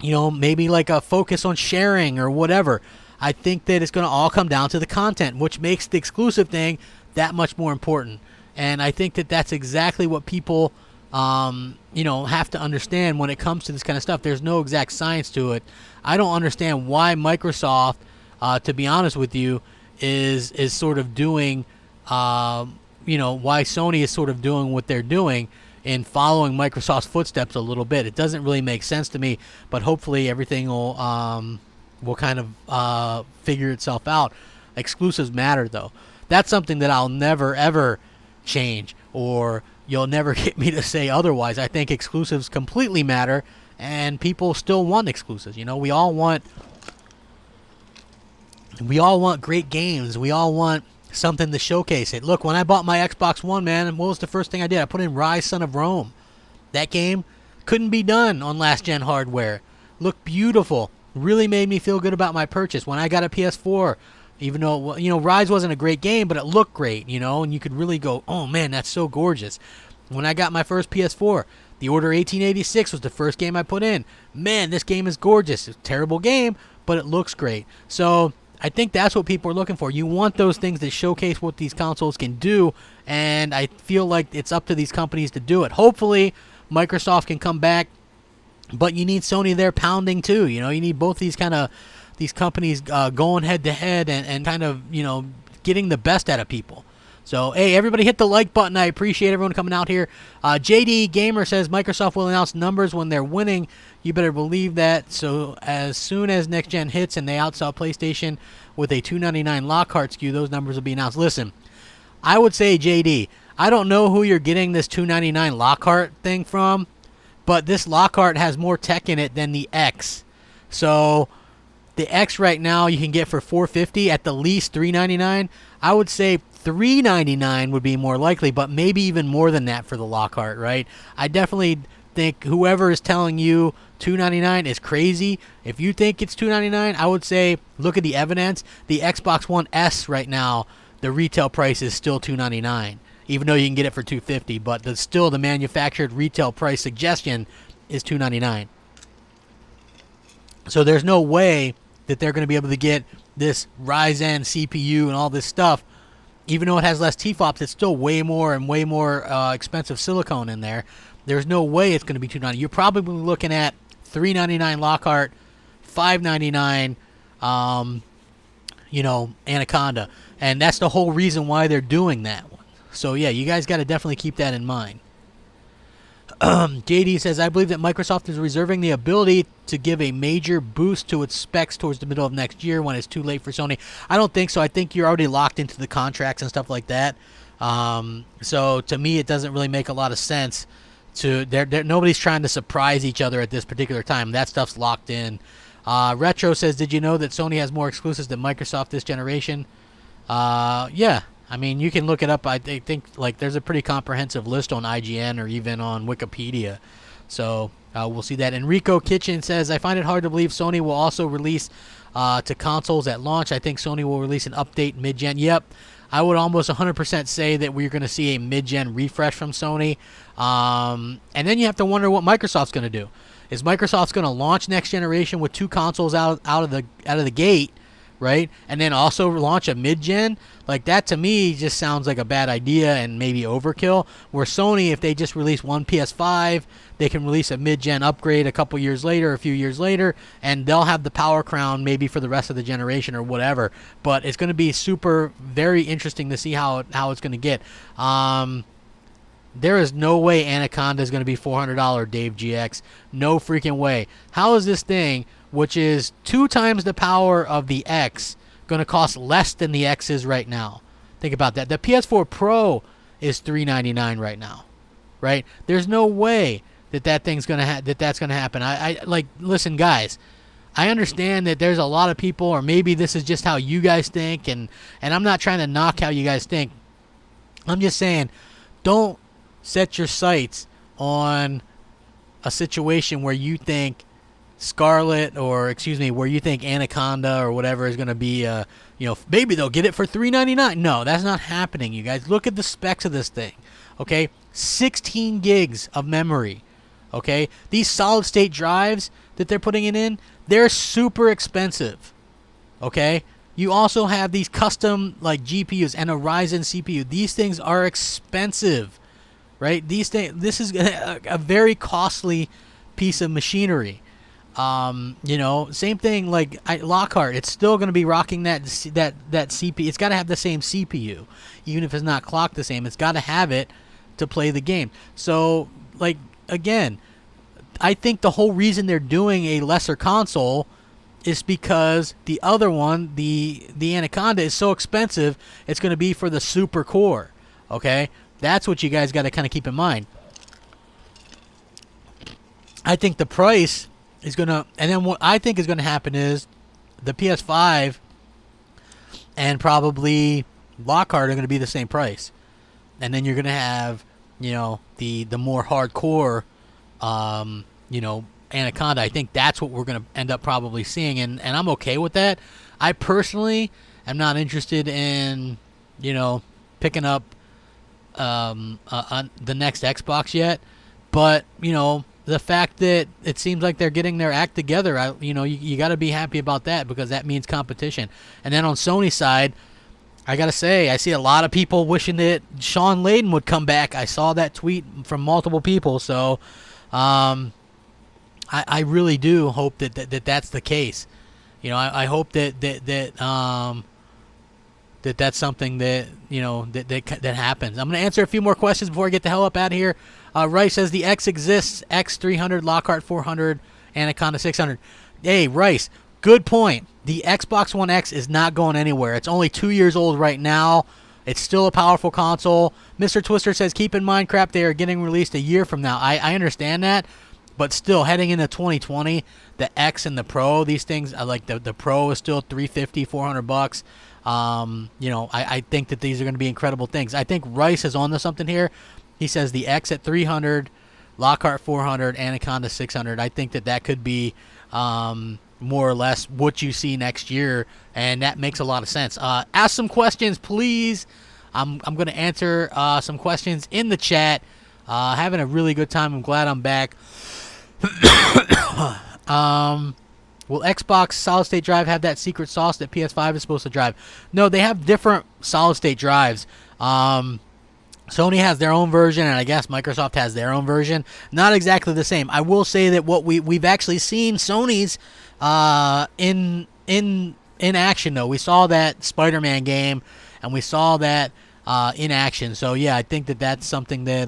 maybe like a focus on sharing or whatever. I think that it's going to all come down to the content, which makes the exclusive thing that much more important. And I think that that's exactly what people, have to understand when it comes to this kind of stuff. There's no exact science to it. I don't understand why Microsoft, to be honest with you, is sort of doing, why Sony is sort of doing what they're doing in following Microsoft's footsteps a little bit. It doesn't really make sense to me, but hopefully everything will kind of figure itself out. Exclusives matter, though. That's something that I'll never, ever change, or you'll never get me to say otherwise. I think exclusives completely matter, and people still want exclusives. We all want great games. We all want something to showcase it. Look, when I bought my Xbox One, man, what was the first thing I did? I put in Rise, Son of Rome. That game couldn't be done on last-gen hardware. Looked beautiful. Really made me feel good about my purchase. When I got a PS4, even though, Rise wasn't a great game, but it looked great, and you could really go, oh, man, that's so gorgeous. When I got my first PS4, The Order 1886 was the first game I put in. Man, this game is gorgeous. It's a terrible game, but it looks great. So I think that's what people are looking for. You want those things that showcase what these consoles can do, and I feel like it's up to these companies to do it. Hopefully, Microsoft can come back, but you need Sony there pounding too. You need both these companies going head to head and kind of, getting the best out of people. So, hey, everybody hit the like button. I appreciate everyone coming out here. JD Gamer says Microsoft will announce numbers when they're winning. You better believe that. So as soon as next gen hits and they outsell PlayStation with a $299 Lockhart SKU, those numbers will be announced. Listen, I would say, JD, I don't know who you're getting this $299 Lockhart thing from, but this Lockhart has more tech in it than the X. So the X right now you can get for $450, at the least $399. I would say $399 would be more likely, but maybe even more than that for the Lockhart, right? I definitely think whoever is telling you $299 is crazy. If you think it's $299, I would say look at the evidence. The Xbox One S right now, the retail price is still $299, even though you can get it for $250, but still the manufactured retail price suggestion is $299. So there's no way that they're going to be able to get this Ryzen CPU and all this stuff. Even though it has less TFLOPs, it's still way more expensive silicone in there. There's no way it's going to be $299. You're probably looking at $399 Lockhart, $599, Anaconda, and that's the whole reason why they're doing that one. So yeah, you guys got to definitely keep that in mind. JD says, I believe that Microsoft is reserving the ability to give a major boost to its specs towards the middle of next year when it's too late for Sony. I don't think so. I think you're already locked into the contracts and stuff like that. So to me, it doesn't really make a lot of sense. Nobody's trying to surprise each other at this particular time. That stuff's locked in. Retro says, did you know that Sony has more exclusives than Microsoft this generation? Yeah. I mean, you can look it up. I think like there's a pretty comprehensive list on IGN or even on Wikipedia. So we'll see that. Enrico Kitchen says, I find it hard to believe Sony will also release to consoles at launch. I think Sony will release an update mid-gen. Yep. I would almost 100% say that we're going to see a mid-gen refresh from Sony. And then you have to wonder what Microsoft's going to do. Is Microsoft's going to launch next generation with 2 consoles out of the gate, right? And then also launch a mid-gen? Like, that to me just sounds like a bad idea and maybe overkill. Where Sony, if they just release one PS5, they can release a mid-gen upgrade a couple years later, a few years later, and they'll have the power crown maybe for the rest of the generation or whatever. But it's going to be very interesting to see how it's going to get. There is no way Anaconda is going to be $400 Dave GX. No freaking way. How is this thing, which is 2 times the power of the X, going to cost less than the X is right now? Think about that. The PS4 Pro is $399 right now, right? There's no way that's going to happen. I like, listen, guys. I understand that there's a lot of people, or maybe this is just how you guys think, and I'm not trying to knock how you guys think. I'm just saying, don't set your sights on a situation where you think Scarlett, where you think Anaconda or whatever is going to be, maybe they'll get it for $399. No, that's not happening, you guys. Look at the specs of this thing, okay? 16 gigs of memory, okay? These solid-state drives that they're putting it in, they're super expensive, okay? You also have these custom, like, GPUs and a Ryzen CPU. These things are expensive, right? This is a very costly piece of machinery. Same thing like Lockhart. It's still going to be rocking that CPU. It's got to have the same CPU, even if it's not clocked the same. It's got to have it to play the game. So, like, again, I think the whole reason they're doing a lesser console is because the other one, the Anaconda, is so expensive. It's going to be for the super core. Okay, that's what you guys got to kind of keep in mind. I think the price is going to, and then what I think is going to happen is the PS5 and probably Lockhart are going to be the same price. And then you're going to have, the more hardcore, Anaconda. I think that's what we're going to end up probably seeing. And I'm okay with that. I personally am not interested in, picking up the next Xbox yet. But, the fact that it seems like they're getting their act together, you got to be happy about that, because that means competition. And then on Sony's side, I got to say, I see a lot of people wishing that Sean Layden would come back. I saw that tweet from multiple people. So I really do hope that's the case. I hope that that's something that that happens. I'm going to answer a few more questions before I get the hell up out of here. Rice says the X exists. X 300, Lockhart 400, Anaconda 600. Hey, Rice, good point. The Xbox One X is not going anywhere. It's only 2 years old right now. It's still a powerful console. Mr. Twister says, keep in mind, crap, they are getting released a year from now. I understand that, But still, heading into 2020, the X and the Pro, these things, I like the Pro is still $350, $400. You know, I think that these are going to be incredible things. I think Rice is on to something here. He says the X at 300, Lockhart 400, Anaconda 600. I think that could be more or less what you see next year, and that makes a lot of sense. Ask some questions, please. I'm going to answer some questions in the chat. Having a really good time. I'm glad I'm back. Will Xbox solid state drive have that secret sauce that PS5 is supposed to drive? No, they have different solid state drives. Sony has their own version, and I guess Microsoft has their own version. Not exactly the same. I will say that what we've actually seen Sony's in action though. We saw that Spider-Man game, and we saw that in action. So yeah, I think that that's something that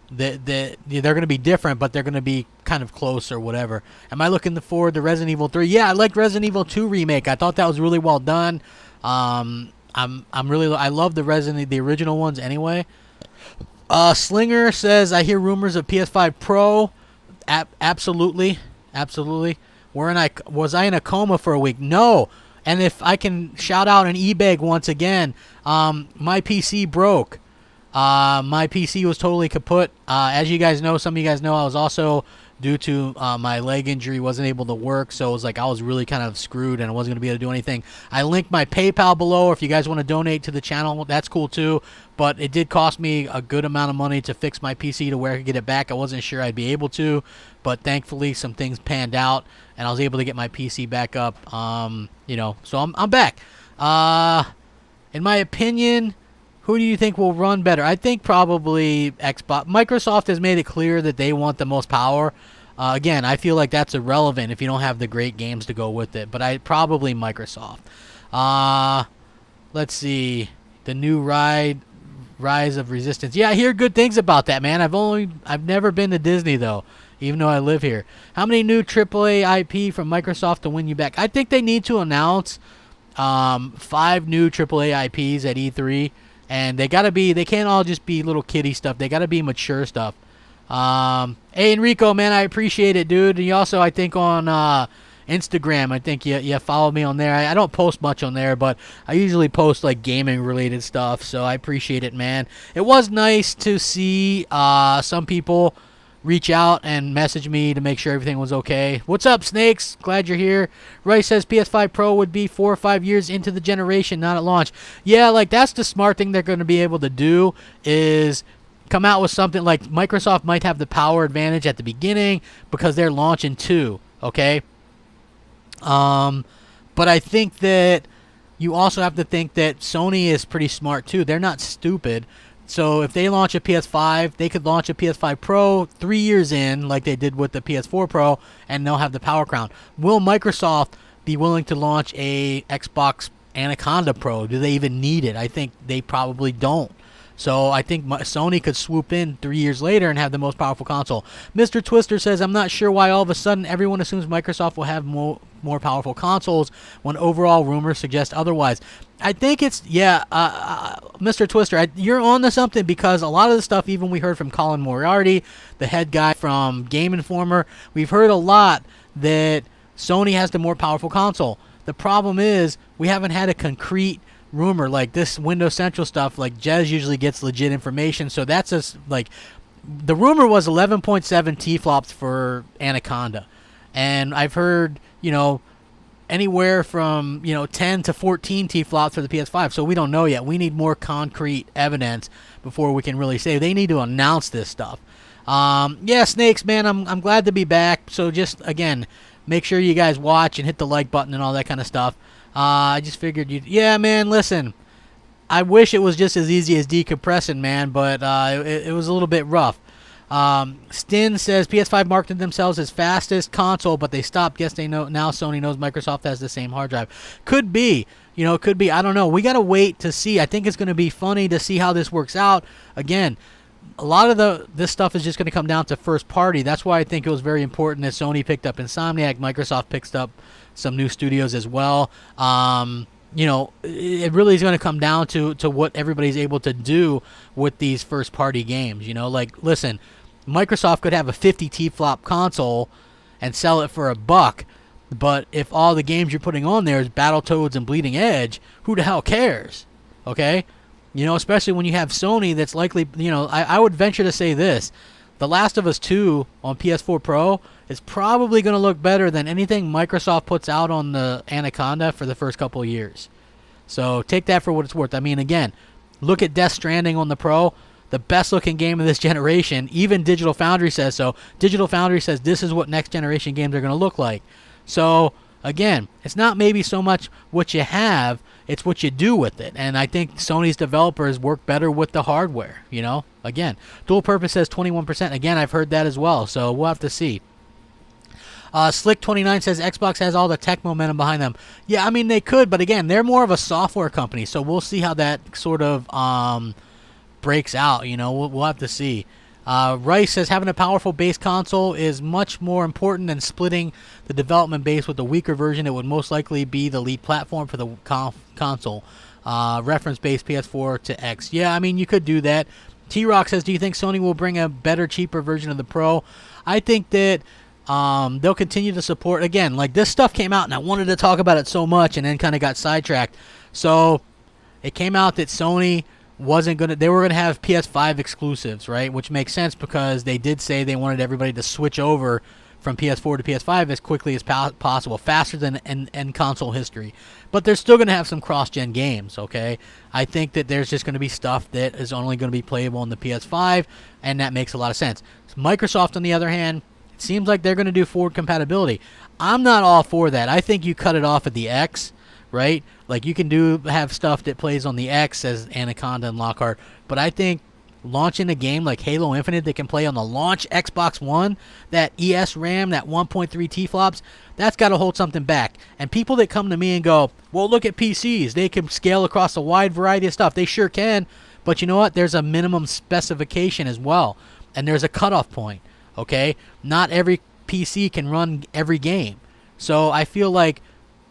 they're going to be different, but they're going to be kind of close or whatever. Am I looking forward to Resident Evil 3? Yeah, I liked Resident Evil 2 remake. I thought that was really well done. I love the original ones anyway. Slinger says, I hear rumors of PS5 Pro. Absolutely. Was I in a coma for a week? No. And if I can shout out an eBay once again, my PC broke. My PC was totally kaput. As you guys know, some of you guys know, I was also, due to my leg injury, wasn't able to work. So it was like I was really kind of screwed and I wasn't going to be able to do anything. I linked my PayPal below. If you guys want to donate to the channel, that's cool too. But it did cost me a good amount of money to fix my PC to where I could get it back. I wasn't sure I'd be able to, but thankfully some things panned out and I was able to get my PC back up. So I'm back. In my opinion, who do you think will run better? I think probably Xbox. Microsoft has made it clear that they want the most power. Again, I feel like that's irrelevant if you don't have the great games to go with it. But probably Microsoft. Let's see. The new Rise of Resistance. Yeah, I hear good things about that, man. I've never been to Disney though, even though I live here. How many new AAA IP from Microsoft to win you back? I think they need to announce 5 new AAA IPs at E3. And they can't all just be little kiddie stuff. They gotta be mature stuff. Hey Enrico, man, I appreciate it, dude. And you also, I think on Instagram, I think you follow me on there. I don't post much on there, but I usually post like gaming related stuff. So I appreciate it, man. It was nice to see some people reach out and message me to make sure everything was okay. What's up, Snakes? Glad you're here. Rice says PS5 Pro would be 4 or 5 years into the generation, not at launch. Yeah, like that's the smart thing they're going to be able to do is come out with something like Microsoft might have the power advantage at the beginning because they're launching 2, okay? But I think that you also have to think that Sony is pretty smart too. They're not stupid. So if they launch a PS5, they could launch a PS5 Pro 3 years in, like they did with the PS4 Pro, and they'll have the power crown. Will Microsoft be willing to launch a Xbox Anaconda Pro? Do they even need it? I think they probably don't. So I think Sony could swoop in 3 years later and have the most powerful console. Mr. Twister says, I'm not sure why all of a sudden everyone assumes Microsoft will have more powerful consoles when overall rumors suggest otherwise. I think it's, Mr. Twister, you're on to something because a lot of the stuff, even we heard from Colin Moriarty, the head guy from Game Informer, we've heard a lot that Sony has the more powerful console. The problem is we haven't had a concrete rumor like this Windows Central stuff. Like Jez usually gets legit information, so that's just like the rumor was 11.7 TFLOPs for Anaconda, and I've heard anywhere from 10 to 14 TFLOPs for the PS5. So we don't know yet. We need more concrete evidence before we can really say. They need to announce this stuff. Yeah, Snakes, man, I'm glad to be back. So just again, make sure you guys watch and hit the like button and all that kind of stuff. I just figured yeah, man, listen, I wish it was just as easy as decompressing, man, but it was a little bit rough. Stin says PS5 marketed themselves as fastest console, but they stopped. Guess they know now. Sony knows Microsoft has the same hard drive. Could be, could be. I don't know. We gotta wait to see. I think it's gonna be funny to see how this works out. Again, a lot of this stuff is just gonna come down to first party. That's why I think it was very important that Sony picked up Insomniac. Microsoft picked up some new studios as well. It really is going to come down to what everybody's able to do with these first party games. Like, listen, Microsoft could have a 50 TFLOP console and sell it for $1, but if all the games you're putting on there is Battletoads and Bleeding Edge, who the hell cares? Okay? You know, especially when you have Sony that's likely, you know, I would venture to say this. The Last of Us 2 on PS4 Pro is probably going to look better than anything Microsoft puts out on the Anaconda for the first couple of years. So take that for what it's worth. I mean, again, look at Death Stranding on the Pro. The best looking game of this generation. Even Digital Foundry says so. Digital Foundry says this is what next generation games are going to look like. So, again, it's not maybe so much what you have, it's what you do with it. And I think Sony's developers work better with the hardware, you know. Again, Dual Purpose says 21%. Again, I've heard that as well, so we'll have to see. Slick29 says Xbox has all the tech momentum behind them. Yeah, I mean, they could, but again, they're more of a software company, so we'll see how that sort of breaks out, you know. We'll have to see. Rice says having a powerful base console is much more important than splitting the development base with a weaker version. It would most likely be the lead platform for the console. Reference-based PS4 to X. Yeah, I mean, you could do that. T-Rock says, do you think Sony will bring a better, cheaper version of the Pro? I think that they'll continue to support. Again, like this stuff came out, and I wanted to talk about it so much and then kind of got sidetracked. So it came out that Sony they were gonna have PS5 exclusives, right? Which makes sense because they did say they wanted everybody to switch over from PS4 to PS5 as quickly as possible, faster than in console history. But they're still gonna have some cross-gen games, okay? I think that there's just gonna be stuff that is only gonna be playable on the PS5, and that makes a lot of sense. Microsoft, on the other hand, it seems like they're gonna do forward compatibility. I'm not all for that. I think you cut it off at the X, right? Like you can have stuff that plays on the X as Anaconda and Lockhart, but I think launching a game like Halo Infinite that can play on the launch Xbox One, that ES RAM, that 1.3 TFLOPs, that's got to hold something back. And people that come to me and go, well, look at PCs. They can scale across a wide variety of stuff. They sure can, but you know what? There's a minimum specification as well, and there's a cutoff point, okay? Not every PC can run every game. So I feel like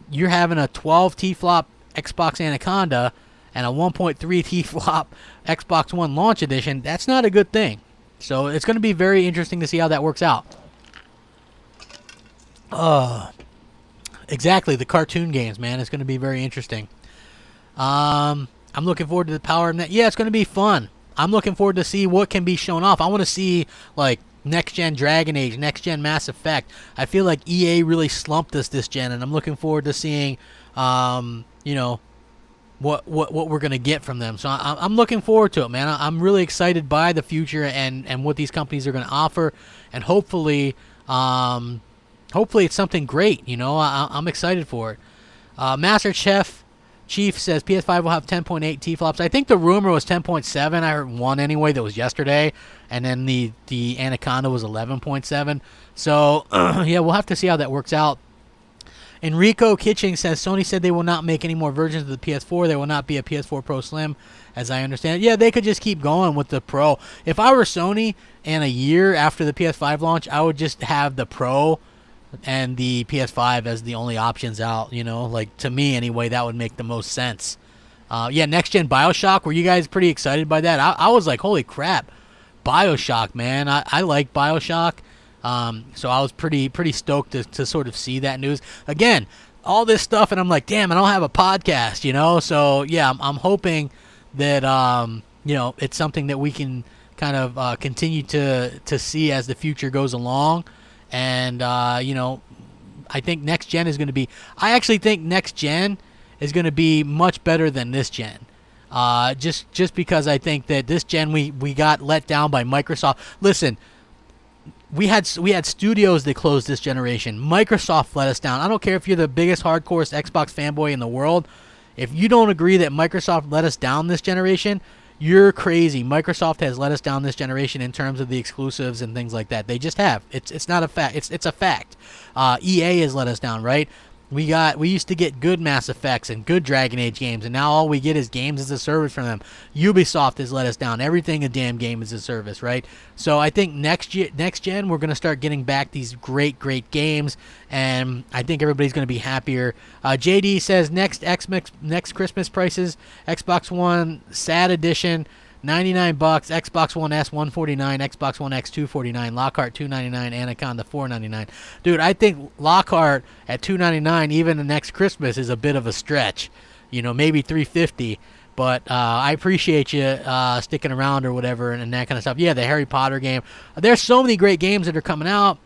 you're having a 12 TFLOP Xbox Anaconda and a 1.3 TFLOP Xbox One launch edition. That's not a good thing. So it's going to be very interesting to see how that works out. Exactly, the cartoon games, man. It's going to be very interesting. I'm looking forward to the power of that. Yeah, it's going to be fun. I'm looking forward to see what can be shown off. I want to see, like, next-gen Dragon Age, next-gen Mass Effect. I feel like EA really slumped us this gen, and I'm looking forward to seeing, you know, what we're going to get from them. So I'm looking forward to it, man. I'm really excited by the future and what these companies are going to offer, and hopefully it's something great, you know. I'm excited for it. Master Chef Chief says PS5 will have 10.8 TFLOPs. I think the rumor was 10.7. I heard one anyway that was yesterday, and then the Anaconda was 11.7. So, yeah, we'll have to see how that works out. Enrico Kitching says Sony said they will not make any more versions of the PS4. There will not be a PS4 Pro Slim, as I understand it. Yeah, they could just keep going with the Pro. If I were Sony and a year after the PS5 launch, I would just have the Pro and the PS5 as the only options out, you know, like to me anyway, that would make the most sense. Yeah, next gen BioShock, were you guys pretty excited by that? I was like, holy crap, BioShock, man. I like BioShock, so I was pretty stoked to sort of see that news. Again, all this stuff, and I'm like, damn, I don't have a podcast, you know, so yeah, I'm hoping that, you know, it's something that we can kind of continue to see as the future goes along. And, you know, I think next gen is going to be... I actually think next gen is going to be much better than this gen. Just because I think that this gen we got let down by Microsoft. Listen, we had studios that closed this generation. Microsoft let us down. I don't care if you're the biggest hardcore Xbox fanboy in the world. If you don't agree that Microsoft let us down this generation, you're crazy. Microsoft has let us down this generation in terms of the exclusives and things like that. They just have. It's not a fact. It's a fact. EA has let us down, right? We used to get good Mass Effects and good Dragon Age games, and now all we get is games as a service from them. Ubisoft has let us down. Everything a damn game is a service, right? So I think next gen we're going to start getting back these great games, and I think everybody's going to be happier. JD says next Christmas prices, Xbox One SAD edition $99. Xbox One S $149, Xbox One X $249, Lockhart $299, Anaconda $499. Dude, I think Lockhart at $299 even the next Christmas is a bit of a stretch. You know, maybe $350. But I appreciate you sticking around or whatever and that kind of stuff. Yeah, the Harry Potter game. There's so many great games that are coming out.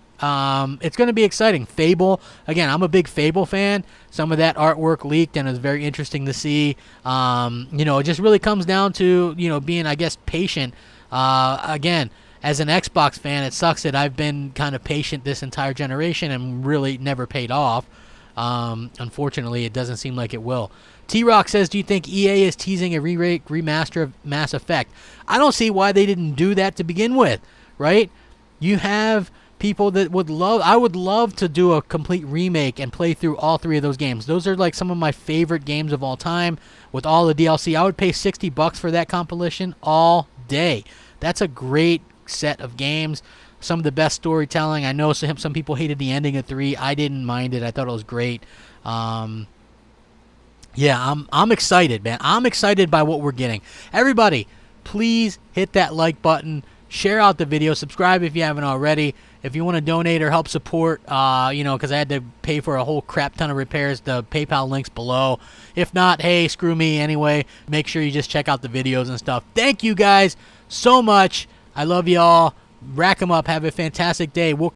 It's going to be exciting. Fable, again, I'm a big Fable fan. Some of that artwork leaked and it was very interesting to see. You know, it just really comes down to, you know, being, I guess, patient. Again, as an Xbox fan, it sucks that I've been kind of patient this entire generation and really never paid off. Unfortunately, it doesn't seem like it will. T-Rock says, do you think EA is teasing a remaster of Mass Effect? I don't see why they didn't do that to begin with, right? You have people that would love, I would love to do a complete remake and play through all three of those games. Those are like some of my favorite games of all time with all the DLC. I would pay $60 for that compilation all day. That's a great set of games. Some of the best storytelling. I know some people hated the ending of 3. I didn't mind it. I thought it was great. Yeah, I'm excited, man. I'm excited by what we're getting. Everybody, please hit that like button. Share out the video. Subscribe if you haven't already. If you want to donate or help support, you know, because I had to pay for a whole crap ton of repairs, the PayPal link's below. If not, hey, screw me anyway. Make sure you just check out the videos and stuff. Thank you guys so much. I love y'all. Rack 'em up. Have a fantastic day. We'll